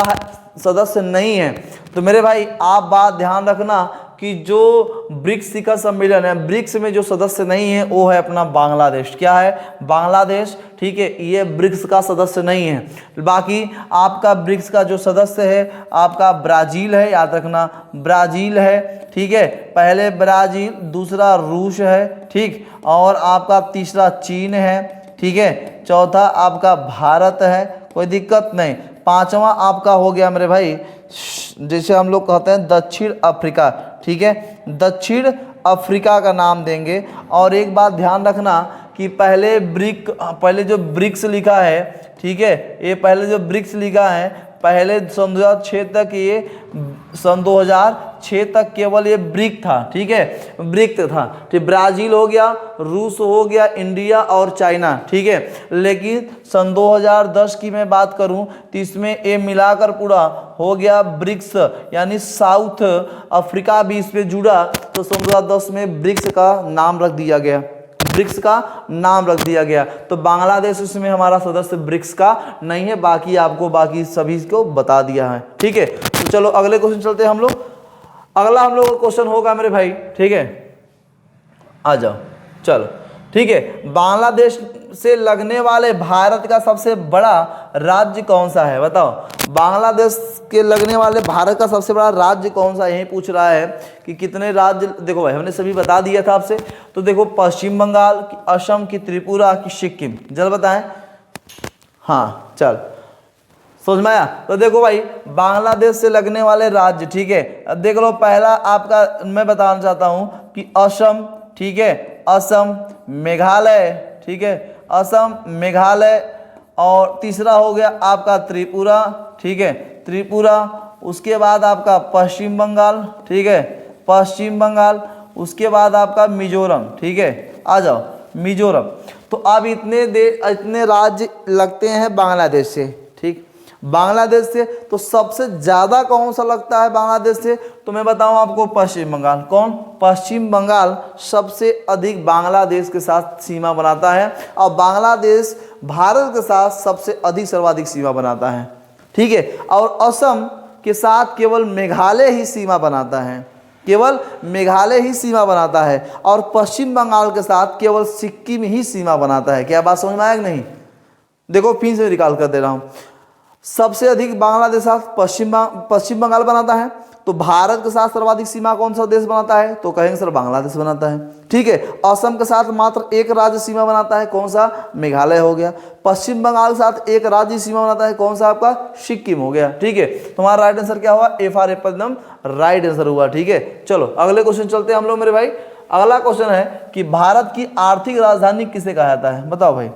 सदस्य नहीं है। तो मेरे भाई आप बात ध्यान रखना कि जो ब्रिक्स शिखर सम्मेलन है, ब्रिक्स में जो सदस्य नहीं है वो है अपना बांग्लादेश। क्या है? बांग्लादेश, ठीक है। ये ब्रिक्स का सदस्य नहीं है। बाकी आपका ब्रिक्स का जो सदस्य है आपका ब्राज़ील है, याद रखना ब्राज़ील है, ठीक है। पहले ब्राज़ील, दूसरा रूस है, ठीक। और आपका तीसरा चीन है, ठीक है। चौथा आपका भारत है, कोई दिक्कत नहीं। पांचवा आपका हो गया मेरे भाई, जैसे हम लोग कहते हैं दक्षिण अफ्रीका, ठीक है। दक्षिण अफ्रीका का नाम देंगे। और एक बात ध्यान रखना कि पहले जो ब्रिक्स लिखा है, ठीक है, ये पहले जो ब्रिक्स लिखा है पहले सन 2006 तक, ये सन 2006 तक केवल ये ब्रिक था, ठीक है, ब्रिक था, ठीक। ब्राज़ील हो गया, रूस हो गया, इंडिया और चाइना, ठीक है। लेकिन सन 2010 की मैं बात करूं तो इसमें ये मिलाकर पूरा हो गया ब्रिक्स, यानी साउथ अफ्रीका भी इसमें जुड़ा। तो सन 2010 में ब्रिक्स का नाम रख दिया गया, ब्रिक्स का नाम रख दिया गया। तो बांग्लादेश इसमें हमारा सदस्य ब्रिक्स का नहीं है। बाकी आपको बाकी सभी को बता दिया है, ठीक है। तो चलो अगले क्वेश्चन चलते हैं हम लोग। अगला हम लोग का क्वेश्चन होगा मेरे भाई, ठीक है, आ जाओ, चलो, ठीक है। बांग्लादेश से लगने वाले भारत का सबसे बड़ा राज्य कौन सा है? बताओ, बांग्लादेश के लगने वाले भारत का सबसे बड़ा राज्य कौन सा है? यही पूछ रहा है कि कितने राज्य। देखो भाई हमने सभी बता दिया था आपसे। तो देखो पश्चिम बंगाल की, असम की, त्रिपुरा की, सिक्किम, जल्द बताएं। हाँ चल, समझ में आया? तो देखो भाई बांग्लादेश से लगने वाले राज्य, ठीक है। अब देख लो, पहला आपका मैं बताना चाहता हूं कि असम, ठीक है, असम, मेघालय, ठीक है, असम, मेघालय, और तीसरा हो गया आपका त्रिपुरा, ठीक है, त्रिपुरा। उसके बाद आपका पश्चिम बंगाल, ठीक है, पश्चिम बंगाल। उसके बाद आपका मिजोरम, ठीक है, आ जाओ मिजोरम। तो अब इतने राज्य लगते हैं बांग्लादेश से, ठीक, बांग्लादेश से। तो सबसे ज़्यादा कौन सा लगता है बांग्लादेश से? तो मैं बताऊं आपको, पश्चिम बंगाल। कौन? पश्चिम बंगाल सबसे अधिक बांग्लादेश के साथ सीमा बनाता है, और बांग्लादेश भारत के साथ सबसे अधिक सर्वाधिक सीमा बनाता है, ठीक है। और असम के साथ केवल मेघालय ही सीमा बनाता है, केवल मेघालय ही सीमा बनाता है, और पश्चिम बंगाल के साथ केवल सिक्किम ही सीमा बनाता है। क्या बात समझ में आया कि नहीं? देखो फिर से निकाल कर दे रहा हूं। सबसे अधिक बांग्लादेश साथ पश्चिम बंगाल बनाता है। तो भारत के साथ सर्वाधिक सीमा कौन सा देश बनाता है? तो कहेंगे सर बांग्लादेश बनाता है, ठीक है। असम के साथ मात्र एक राज्य सीमा बनाता है, कौन सा? मेघालय हो गया। पश्चिम बंगाल के साथ एक राज्य सीमा बनाता है, कौन सा? आपका सिक्किम हो गया, ठीक है। तुम्हारा राइट आंसर क्या हुआ? एफ आर एफ एकदम राइट आंसर हुआ, ठीक है। चलो अगले क्वेश्चन चलते हैं हम लोग मेरे भाई। अगला क्वेश्चन है कि भारत की आर्थिक राजधानी किसे कहा जाता है? बताओ भाई,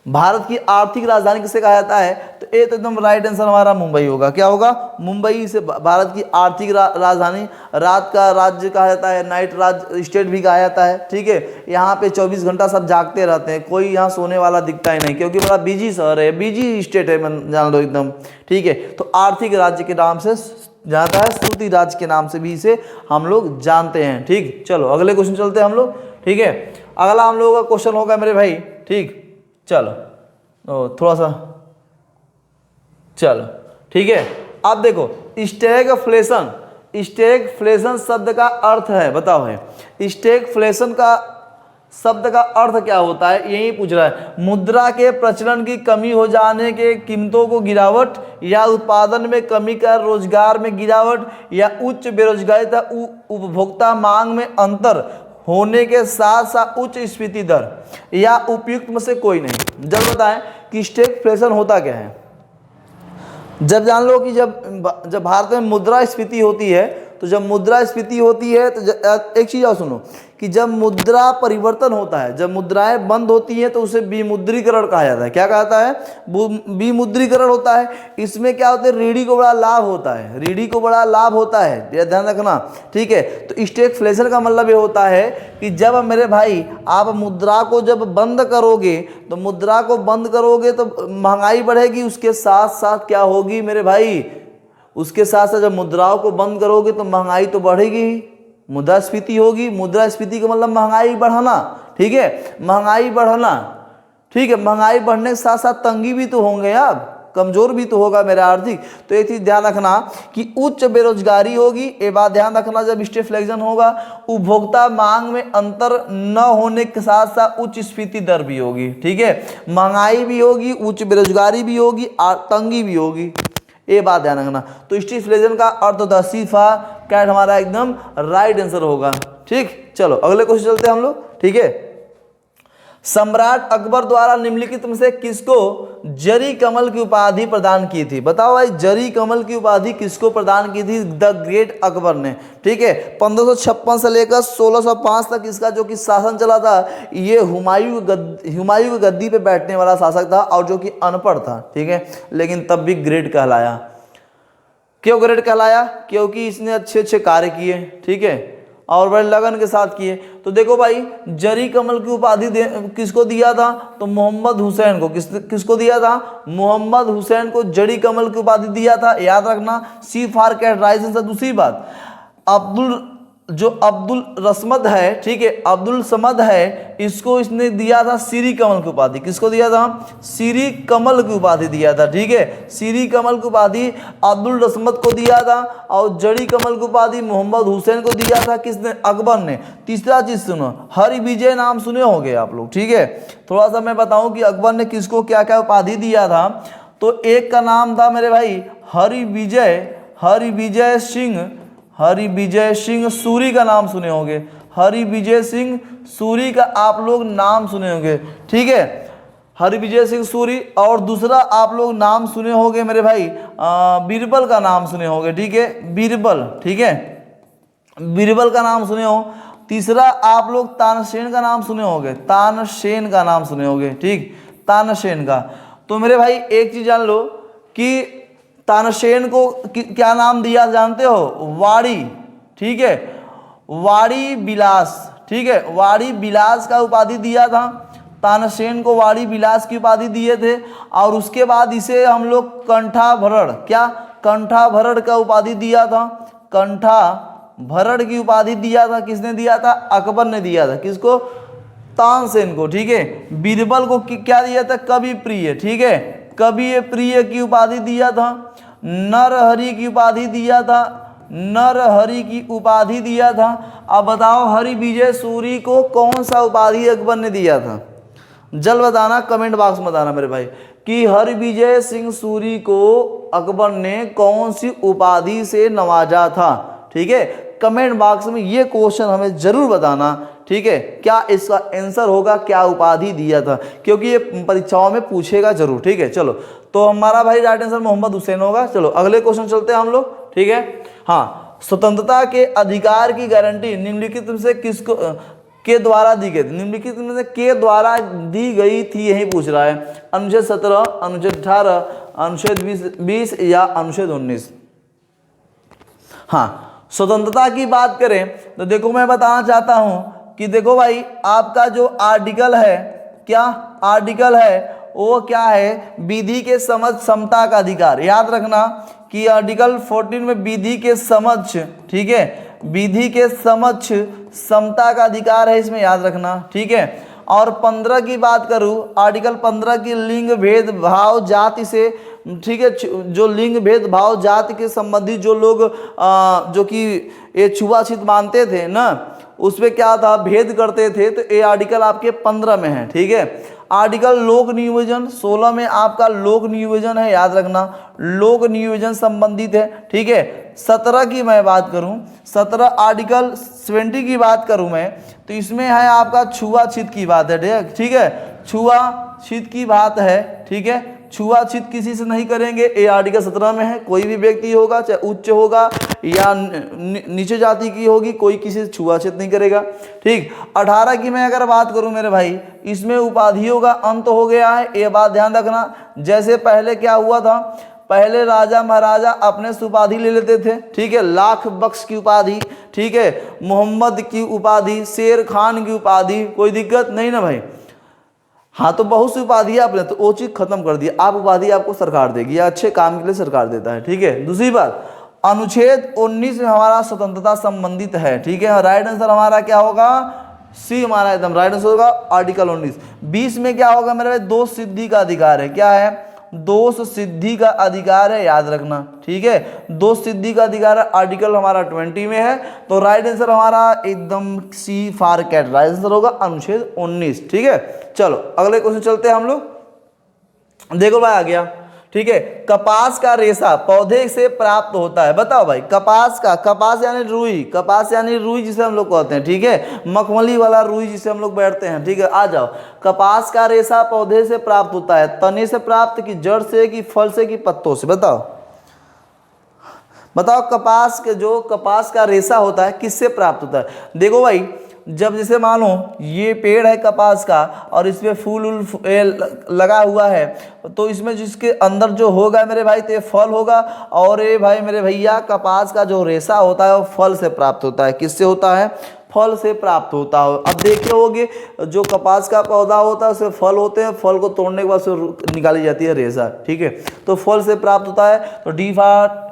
भारत की आर्थिक राजधानी किसे कहा जाता है? तो ये तो एकदम राइट आंसर हमारा मुंबई होगा। क्या होगा? मुंबई से भारत की आर्थिक राजधानी, रात का राज्य कहा जाता है, नाइट राज्य, स्टेट भी कहा जाता है, ठीक है। यहाँ पे 24 घंटा सब जागते रहते हैं, कोई यहाँ सोने वाला दिखता ही नहीं, क्योंकि बड़ा बिजी शहर है, बिजी स्टेट है, जान लो एकदम, ठीक है। तो आर्थिक राज्य के नाम से जाता है, श्रुति राज्य के नाम से भी इसे हम लोग जानते हैं, ठीक। चलो अगले क्वेश्चन चलते हैं हम लोग, ठीक है। अगला हम लोगों का क्वेश्चन होगा मेरे भाई, ठीक, चलो थोड़ा सा, चलो ठीक है। अब देखो स्टैगफ्लेशन, स्टैगफ्लेशन शब्द का अर्थ है, बताओ है स्टैगफ्लेशन का शब्द का अर्थ क्या होता है? यही पूछ रहा है। मुद्रा के प्रचलन की कमी हो जाने के कीमतों को गिरावट, या उत्पादन में कमी का रोजगार में गिरावट, या उच्च बेरोजगारी तथा उपभोक्ता मांग में अंतर होने के साथ साथ उच्च स्फीति दर, या उपयुक्त में से कोई नहीं। जब बताएं कि स्टैगफ्लेशन होता क्या है? जब जान लो कि जब भारत में मुद्रास्फीति होती है, तो जब मुद्रास्फीति होती है तो एक चीज़ और सुनो कि जब मुद्रा परिवर्तन होता है, जब मुद्राएं बंद होती हैं तो उसे विमुद्रीकरण कहा जाता है। क्या कहता है? विमुद्रीकरण होता है। इसमें क्या होता है? रीढ़ी को बड़ा लाभ होता है, रीढ़ी को बड़ा लाभ होता है, यह ध्यान रखना, ठीक है। तो स्टैगफ्लेशन का मतलब ये होता है कि जब मेरे भाई आप मुद्रा को जब बंद करोगे, तो मुद्रा को बंद करोगे तो महंगाई बढ़ेगी, उसके साथ साथ क्या होगी मेरे भाई? उसके साथ साथ जब मुद्राओं को बंद करोगे तो महंगाई तो बढ़ेगी, मुद्रास्फीति होगी। मुद्रास्फीति का मतलब महंगाई बढ़ना, ठीक है, महंगाई बढ़ना, ठीक है। महंगाई बढ़ने के साथ साथ तंगी भी तो होंगे, आप कमजोर भी तो होगा मेरा आर्थिक। तो एक चीज ध्यान रखना कि उच्च बेरोजगारी होगी, ये बात ध्यान रखना जब स्टैगफ्लेशन होगा। उपभोक्ता मांग में अंतर न होने के साथ साथ उच्च स्फीति दर भी होगी, ठीक है। महंगाई भी होगी, उच्च बेरोजगारी भी होगी, तंगी भी होगी, ये बात ध्यान रखना। तो स्टैगफ्लेशन का अर्थ होता है सीफा कैट, हमारा एकदम राइट आंसर होगा, ठीक। चलो अगले क्वेश्चन चलते हैं हम लोग, ठीक है। सम्राट अकबर द्वारा निम्नलिखित में से किसको जरी कमल की उपाधि प्रदान की थी? बताओ भाई, जरी कमल की उपाधि किसको प्रदान की थी? द ग्रेट अकबर ने, ठीक है। 1556 से लेकर 1605 तक इसका जो कि शासन चला था, ये हुमायूं की गद्दी पे बैठने वाला शासक था, और जो कि अनपढ़ था, ठीक है, लेकिन तब भी ग्रेट कहलाया। क्यों ग्रेट कहलाया? क्योंकि इसने अच्छे अच्छे कार्य किए, ठीक है, और बड़े लगन के साथ किए। तो देखो भाई, जरी कमल की उपाधि किसको दिया था? तो मोहम्मद हुसैन को। किसको दिया था? मोहम्मद हुसैन को जरी कमल की उपाधि दिया था, याद रखना। सी फार कैट राइज आंसर। दूसरी बात, अब्दुल रसमद है, ठीक है, अब्दुल समद है, इसको इसने दिया था सीरी कमल की उपाधि। किसको दिया था? सीरी कमल की उपाधि दिया था, ठीक है। सीरी कमल की उपाधि अब्दुल रसमद को दिया था, और जड़ी कमल की उपाधि मोहम्मद हुसैन को दिया था। किसने? अकबर ने। तीसरा चीज सुनो, हरि विजय नाम सुने होंगे आप लोग, ठीक है। थोड़ा सा मैं बताऊं कि अकबर ने किसको क्या क्या उपाधि दिया था। तो एक का नाम था मेरे भाई हरि विजय सिंह सूरी का नाम सुने होंगे। हरि विजय सिंह सूरी का आप लोग नाम सुने होंगे, ठीक है, हरि विजय सिंह सूरी। और दूसरा आप लोग नाम सुने होंगे मेरे भाई बीरबल का नाम सुने होंगे, ठीक है, बीरबल, ठीक है, बीरबल का नाम सुने हो। तीसरा आप लोग तानसेन का नाम सुने होंगे, तानसेन का नाम सुने होंगे, ठीक, तानसेन का। तो मेरे भाई एक चीज जान लो कि तानसेन को क्या नाम दिया जानते हो? वाड़ी, ठीक है, वाड़ी बिलास, ठीक है, वाड़ी बिलास का उपाधि दिया था। तानसेन को वाड़ी बिलास की उपाधि दिए थे। और उसके बाद इसे हम लोग कंठाभरण, क्या, कंठाभरण का उपाधि दिया था। कंठाभरण की उपाधि दिया था, किसने दिया था? अकबर ने दिया था। किसको? तानसेन को, ठीक है। बीरबल को क्या दिया था? कवि प्रिय, ठीक है, कवि प्रिय की उपाधि दिया था। नरहरि की उपाधि दिया था, नरहरि की उपाधि दिया था। अब बताओ हरि विजय सूरी को कौन सा उपाधि अकबर ने दिया था? जल्द बताना, कमेंट बॉक्स में बताना मेरे भाई कि हरि विजय सिंह सूरी को अकबर ने कौन सी उपाधि से नवाजा था, ठीक है। कमेंट बॉक्स में ये क्वेश्चन हमें जरूर बताना, ठीक है, क्या इसका आंसर होगा, क्या उपाधि दिया था, क्योंकि ये परीक्षाओं में पूछेगा जरूर, ठीक है। चलो, तो हमारा भाई राइट आंसर मोहम्मद हुसैन होगा। चलो अगले क्वेश्चन चलते हैं हम लोग, ठीक है। हाँ, स्वतंत्रता के अधिकार की गारंटी निम्नलिखित में से किसको के द्वारा दी गई थी? निम्नलिखित में से के द्वारा दी गई थी, यही पूछ रहा है। अनुच्छेद 17, अनुच्छेद 18, अनुच्छेद 20 या अनुच्छेद 19? हाँ, स्वतंत्रता की बात करें तो देखो मैं बताना चाहता हूं कि देखो भाई आपका जो आर्टिकल है, क्या आर्टिकल है वो क्या है? विधि के समझ समता का अधिकार। याद रखना कि आर्टिकल 14 में विधि के समझ, ठीक है, विधि के समझ समता का अधिकार है, इसमें याद रखना, ठीक है। और 15 की बात करूं, आर्टिकल 15 की लिंग भेदभाव जाति से, ठीक है, जो लिंग भेदभाव जाति के संबंधी जो लोग जो कि ये छुआछूत मानते थे ना, उसमें क्या था, भेद करते थे, तो ये आर्टिकल आपके 15 में है, ठीक है। आर्टिकल लोक नियोजन 16 में आपका लोक नियोजन है, याद रखना, लोक नियोजन संबंधित है, ठीक है। 17 की मैं बात करूं, 17 आर्टिकल 20 की बात करूं मैं, तो इसमें है आपका छुआछूत की बात है, ठीक है, छुआछूत की बात है, ठीक है। छुआछूत किसी से नहीं करेंगे, ये आर्टिकल 17 में है। कोई भी व्यक्ति होगा, चाहे उच्च होगा या नीचे जाति की होगी, कोई किसी से छुआछूत नहीं करेगा, ठीक। 18 की मैं अगर बात करूं मेरे भाई, इसमें उपाधियों का अंत हो गया है, ये बात ध्यान रखना। जैसे पहले क्या हुआ था, पहले राजा महाराजा अपने से उपाधि ले लेते थे, ठीक है, लाख बख्श की उपाधि, ठीक है, मोहम्मद की उपाधि, शेर खान की उपाधि, कोई दिक्कत नहीं ना भाई। हाँ, तो बहुत सी उपाधियां आपने, तो वो चीज खत्म कर दी। आप उपाधि आपको सरकार देगी या अच्छे काम के लिए सरकार देता है, ठीक है। दूसरी बात, अनुच्छेद 19 में हमारा स्वतंत्रता संबंधित है, ठीक है। राइट आंसर हमारा क्या होगा? सी हमारा एकदम राइट आंसर होगा, आर्टिकल 19। 20 में क्या होगा मेरे भाई? दोष सिद्धि का अधिकार है, क्या है? दोष सिद्धि का अधिकार है, याद रखना, ठीक है। दोष सिद्धि का अधिकार है, आर्टिकल हमारा 20 में है। तो राइट आंसर हमारा एकदम सी फॉर कैट, राइट आंसर होगा अनुच्छेद 19, ठीक है। चलो अगले क्वेश्चन चलते हैं हम लोग। देखो भाई आ गया, ठीक है। कपास का रेशा पौधे से प्राप्त होता है, बताओ भाई। कपास का, कपास यानी रुई, कपास यानी रुई जिसे हम लोग कहते हैं, ठीक है, मखमली वाला रुई जिसे हम लोग बैठते हैं, ठीक है। आ जाओ, कपास का रेशा पौधे से प्राप्त होता है, तने से प्राप्त, कि जड़ से, कि फल से, कि पत्तों से? बताओ बताओ, कपास के जो कपास का रेशा होता है किससे प्राप्त होता है? देखो भाई, जब जैसे मानो ये पेड़ है कपास का और इसमें फूल लगा हुआ है, तो इसमें जिसके अंदर जो होगा मेरे भाई तो ये फल होगा। और ये भाई मेरे भैया कपास का जो रेशा होता है वो फल से प्राप्त होता है। किससे होता है? फल से प्राप्त होता है। अब देखे होगे जो कपास का पौधा होता है उसमें फल होते हैं, फल को तोड़ने के बाद से निकाली जाती है रेशा, ठीक है। तो फल से प्राप्त होता है, तो डी फॉर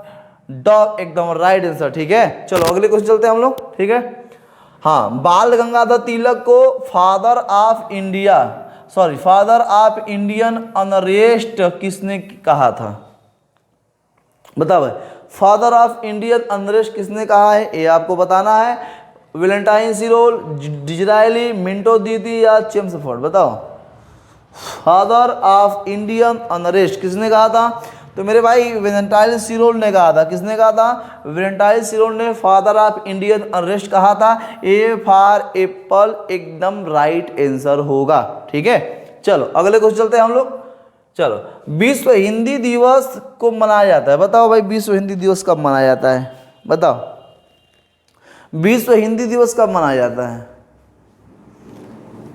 डॉग एकदम राइट आंसर, ठीक है। चलो अगले क्वेश्चन चलते हैं हम लोग, ठीक है। हाँ, बाल गंगाधर तिलक को father of India, sorry father of Indian unrest किसने कहा था? बताओ भाई, फादर ऑफ इंडियन अनरेस्ट किसने कहा है? ये आपको बताना है। वैलेंटाइन सिरोल, डिजरायली, मिंटो दीदी या चेम्सफोर्ड? बताओ, फादर ऑफ इंडियन अनरेस्ट किसने कहा था? तो मेरे भाई वैलेंटाइन सिरोल ने कहा था। किसने कहा था? वैलेंटाइन सिरोल ने फादर ऑफ इंडियन अनरेस्ट कहा था। ए फॉर एप्पल एकदम राइट आंसर होगा, ठीक है। चलो अगले क्वेश्चन चलते हैं हम लोग। चलो, विश्व हिंदी दिवस को मनाया जाता है, बताओ भाई विश्व हिंदी दिवस कब मनाया जाता है? बताओ, विश्व हिंदी दिवस कब मनाया जाता है?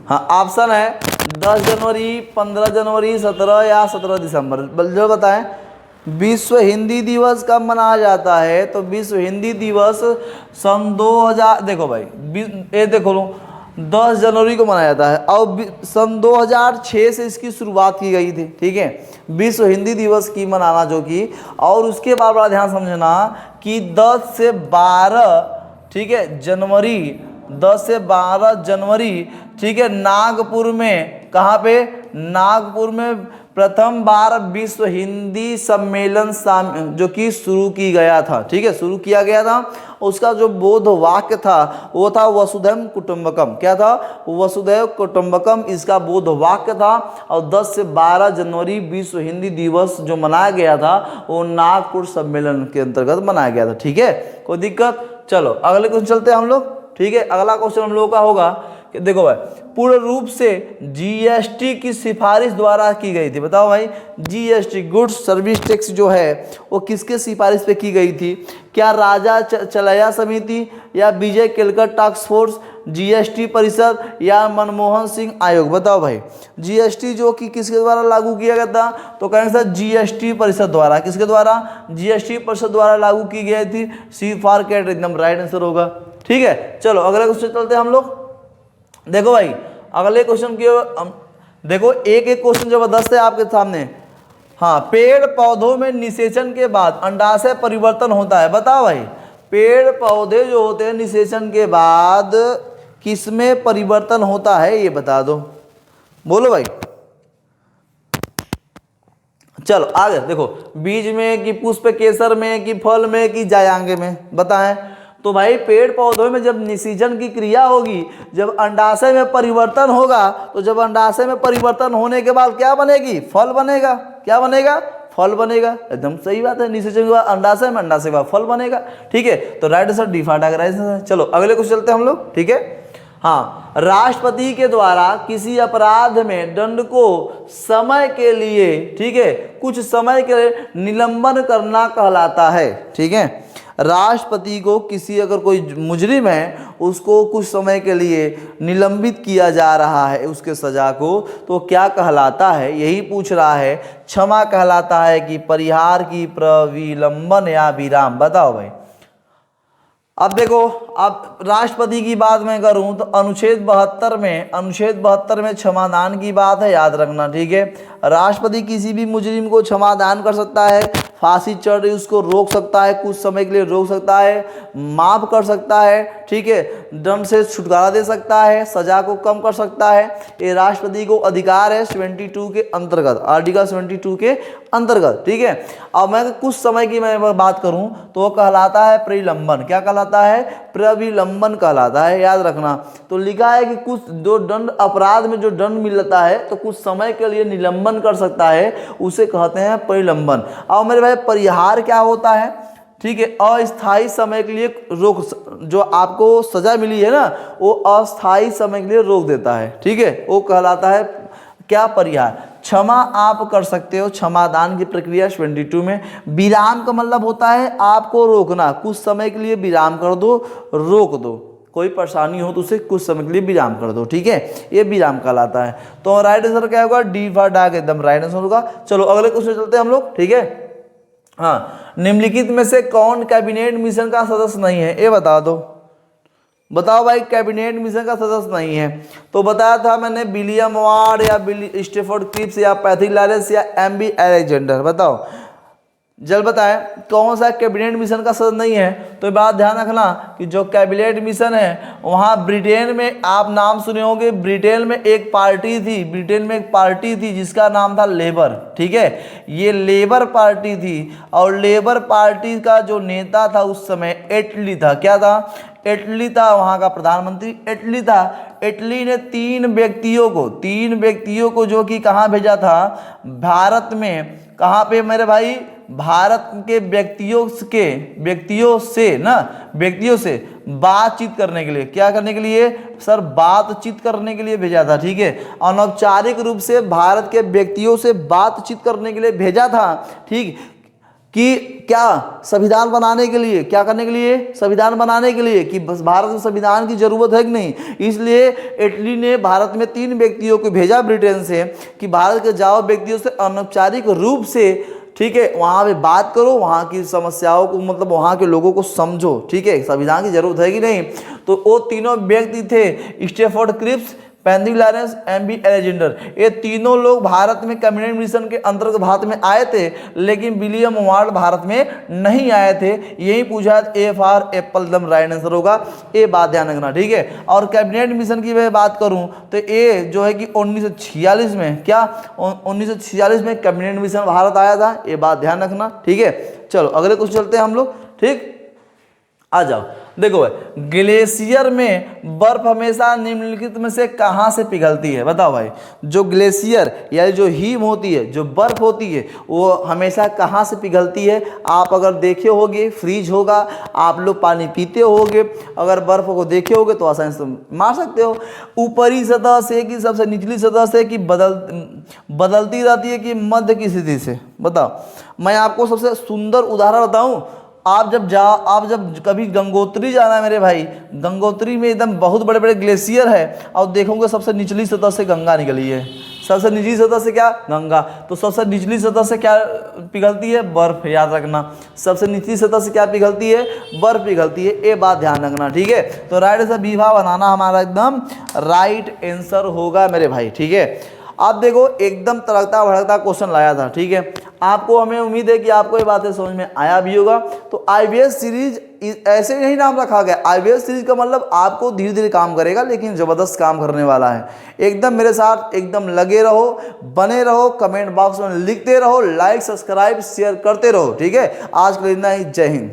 हाँ, ऑप्शन है 10 जनवरी, 15 जनवरी, 17 या 17 दिसंबर। जो बताएं विश्व हिंदी दिवस कब मनाया जाता है? तो विश्व हिंदी दिवस सन 2000, देखो भाई ये देखो लो, 10 जनवरी को मनाया जाता है और सन 2006 से इसकी शुरुआत की गई थी। ठीक है, विश्व हिंदी दिवस की मनाना जो कि, और उसके बाद बड़ा ध्यान समझना कि 10 से 12, ठीक है, जनवरी, 10 से 12 जनवरी, ठीक है, नागपुर में, कहाँ पे? नागपुर में प्रथम बार विश्व हिंदी सम्मेलन जो कि शुरू की गया था। ठीक है, शुरू किया गया था। उसका जो बोध वाक्य था वो था वसुधैव कुटुंबकम। क्या था? वसुधैव कुटुंबकम इसका बोध वाक्य था। और 10 से 12 जनवरी विश्व हिंदी दिवस जो मनाया गया था वो नागपुर सम्मेलन के अंतर्गत मनाया गया था। ठीक है, कोई दिक्कत? चलो अगले क्वेश्चन चलते हैं हम लोग। ठीक है, अगला क्वेश्चन हम लोगों का होगा कि देखो भाई, पूर्ण रूप से जीएसटी की सिफारिश द्वारा की गई थी। बताओ भाई, जीएसटी गुड्स सर्विस टैक्स जो है वो किसके सिफारिश पे की गई थी? क्या राजा चलैया समिति, या विजय केलकर टास्क फोर्स, जीएसटी परिषद, या मनमोहन सिंह आयोग? बताओ भाई, जीएसटी जो कि किसके द्वारा लागू किया गया था? तो कहेंगे सर जीएसटी परिषद द्वारा। किसके द्वारा? जीएसटी परिषद द्वारा लागू की गई थी। सी फॉर कैट एकदम राइट आंसर होगा। ठीक है, चलो अगले क्वेश्चन चलते हैं हम लोग। देखो भाई, अगले क्वेश्चन की देखो, एक एक क्वेश्चन जबरदस्त है आपके सामने। हाँ, पेड़ पौधों में निषेचन के बाद अंडाशय परिवर्तन होता है। बताओ भाई, पेड़ पौधे जो होते हैं निषेचन के बाद किसमें परिवर्तन होता है, ये बता दो। बोलो भाई। चलो आगे देखो, बीज में कि पुष्प केसर में कि फल में कि जायांग में? बताएं। तो भाई पेड़ पौधों में जब निषेचन की क्रिया होगी, जब अंडाशय में परिवर्तन होगा, तो जब अंडाशय में परिवर्तन होने के बाद क्या बनेगी? फल बनेगा। क्या बनेगा? फल बनेगा। एकदम सही बात है, निषेचन के बाद अंडाशय में, अंडाशय के बाद फल बनेगा। ठीक है, तो right answer D for tiger. चलो अगले क्वेश्चन चलते हैं हम लोग। ठीक है, हाँ, राष्ट्रपति के द्वारा किसी अपराध में दंड को समय के लिए, ठीक है, कुछ समय के लिए निलंबन करना कहलाता है। ठीक है, राष्ट्रपति को किसी, अगर कोई मुजरिम है उसको कुछ समय के लिए निलंबित किया जा रहा है उसके सजा को, तो क्या कहलाता है? यही पूछ रहा है। क्षमा कहलाता है कि परिहार की प्रविलंबन या विराम? बताओ भाई। अब देखो, अब राष्ट्रपति की बात मैं करूं तो अनुच्छेद 72 में क्षमादान की बात है, याद रखना। ठीक है, राष्ट्रपति किसी भी मुजरिम को क्षमादान कर सकता है, फांसी चढ़ रही उसको रोक सकता है, कुछ समय के लिए रोक सकता है, माफ कर सकता है, ठीक है, दंड से छुटकारा दे सकता है, सजा को कम कर सकता है। ये राष्ट्रपति को अधिकार है 72 के अंतर्गत, आर्टिकल 72 के अंतर्गत। ठीक है, अब मैं कुछ समय की मैं बात करूं तो वो कहलाता है प्रविलंबन। क्या कहलाता है? प्रविलंबन कहलाता है, याद रखना। तो लिखा है कि कुछ जो दंड, अपराध में जो दंड मिलता है तो कुछ समय के लिए निलंबन कर सकता है, उसे कहते हैं प्रविलंबन। और मेरे भाई परिहार क्या होता है? ठीक है, अस्थायी समय के लिए रोक, जो आपको सजा मिली है ना वो अस्थायी समय के लिए रोक देता है। ठीक है, वो कहलाता है क्या? परिहार। क्षमा आप कर सकते हो, क्षमादान की प्रक्रिया 72 में। विराम का मतलब होता है आपको रोकना, कुछ समय के लिए विराम कर दो, रोक दो, कोई परेशानी हो तो उसे कुछ समय के लिए विराम कर दो। ठीक है, ये विराम कहलाता है। तो राइट आंसर क्या होगा? डी फॉर डॉग, एकदम राइट आंसर होगा। चलो अगले क्वेश्चन चलते हैं हम लोग। ठीक है, हाँ, निम्नलिखित में से कौन कैबिनेट मिशन का सदस्य नहीं है? ये बता दो। बताओ भाई, कैबिनेट मिशन का सदस्य नहीं है। तो बताया था मैंने, विलियम वार्ड या स्टेफोर्ड क्रिप्स या पैथिक लॉरेंस या एमबी अलेक्जेंडर? बताओ जल्द बताएं, कौन सा कैबिनेट मिशन का सदस्य नहीं है? तो बात ध्यान रखना कि जो कैबिनेट मिशन है वहाँ ब्रिटेन में, आप नाम सुने होंगे, ब्रिटेन में एक पार्टी थी जिसका नाम था लेबर। ठीक है, ये लेबर पार्टी थी और लेबर पार्टी का जो नेता था उस समय एटली था। क्या था? एटली था, वहाँ का प्रधानमंत्री एटली था। एटली ने तीन व्यक्तियों को जो कि कहाँ भेजा था? भारत में। कहाँ पे मेरे भाई? भारत के व्यक्तियों से बातचीत करने के लिए। क्या करने के लिए सर? बातचीत करने के लिए भेजा था। ठीक है, अनौपचारिक रूप से भारत के व्यक्तियों से बातचीत करने के लिए भेजा था। ठीक, कि क्या संविधान बनाने के लिए, क्या करने के लिए, संविधान बनाने के लिए, कि बस भारत में संविधान की जरूरत है कि नहीं। इसलिए इटली ने भारत में 3 व्यक्तियों को भेजा ब्रिटेन से कि भारत के जाओ व्यक्तियों से अनौपचारिक रूप से, ठीक है, वहाँ पे बात करो, वहाँ की समस्याओं को, मतलब वहाँ के लोगों को समझो, ठीक है, संविधान की जरूरत है कि नहीं। तो वो तीनों व्यक्ति थे, Stafford Cripps, Pethick Lawrence, M B. Alexander. ये तीनों लोग भारत में कम्युनिस्ट मिशन के अंतर्गत भारत में आए थे, लेकिन विलियम वार्ड भारत में नहीं आए थे। यही पूछा A for Apple them right answer होगा, ये बात ध्यान रखना, ठीक है। और कैबिनेट मिशन की मैं बात करूं तो ये जो है कि 1946 में, क्या 1946 में कैबिनेट मिशन भारत आया था, ये बात ध्यान रखना, ठीक है। चलो अगले कुछ चलते हैं हम लोग, ठीक, आ जाओ। देखो भाई, ग्लेशियर में बर्फ हमेशा निम्नलिखित में से कहाँ से पिघलती है, बताओ भाई। जो ग्लेशियर यानी जो हिम होती है, जो बर्फ होती है, वो हमेशा कहाँ से पिघलती है। आप अगर देखे होगे फ्रीज होगा, आप लोग पानी पीते होगे, अगर बर्फ को देखे होगे तो आसानी से मार सकते हो। ऊपरी सतह से कि सबसे निचली सतह से, कि बदलती रहती है, कि मध्य की स्थिति से, बताओ। मैं आपको सबसे सुंदर उदाहरण बताऊं, आप जब कभी गंगोत्री जाना है मेरे भाई, गंगोत्री में एकदम बहुत बड़े बड़े ग्लेशियर है, और देखोगे सबसे निचली सतह से गंगा निकली है। सबसे निचली सतह से क्या, गंगा। तो सबसे निचली सतह से क्या पिघलती है, बर्फ, याद रखना। सबसे निचली सतह से क्या पिघलती है, बर्फ पिघलती है, ये बात ध्यान रखना, ठीक है। तो राइट आंसर बी बनाना हमारा एकदम राइट आंसर होगा मेरे भाई, ठीक है। आप देखो एकदम तड़कता भड़कता क्वेश्चन लाया था, ठीक है। आपको, हमें उम्मीद है कि आपको ये बातें समझ में आया भी होगा। तो आईबीएस सीरीज ऐसे नहीं नाम रखा गया, आईबीएस सीरीज का मतलब आपको धीरे धीरे काम करेगा, लेकिन जबरदस्त काम करने वाला है। एकदम मेरे साथ एकदम लगे रहो, बने रहो, कमेंट बॉक्स में लिखते रहो, लाइक सब्सक्राइब शेयर करते रहो, ठीक है। आज के लिए इतना ही, जय हिंद।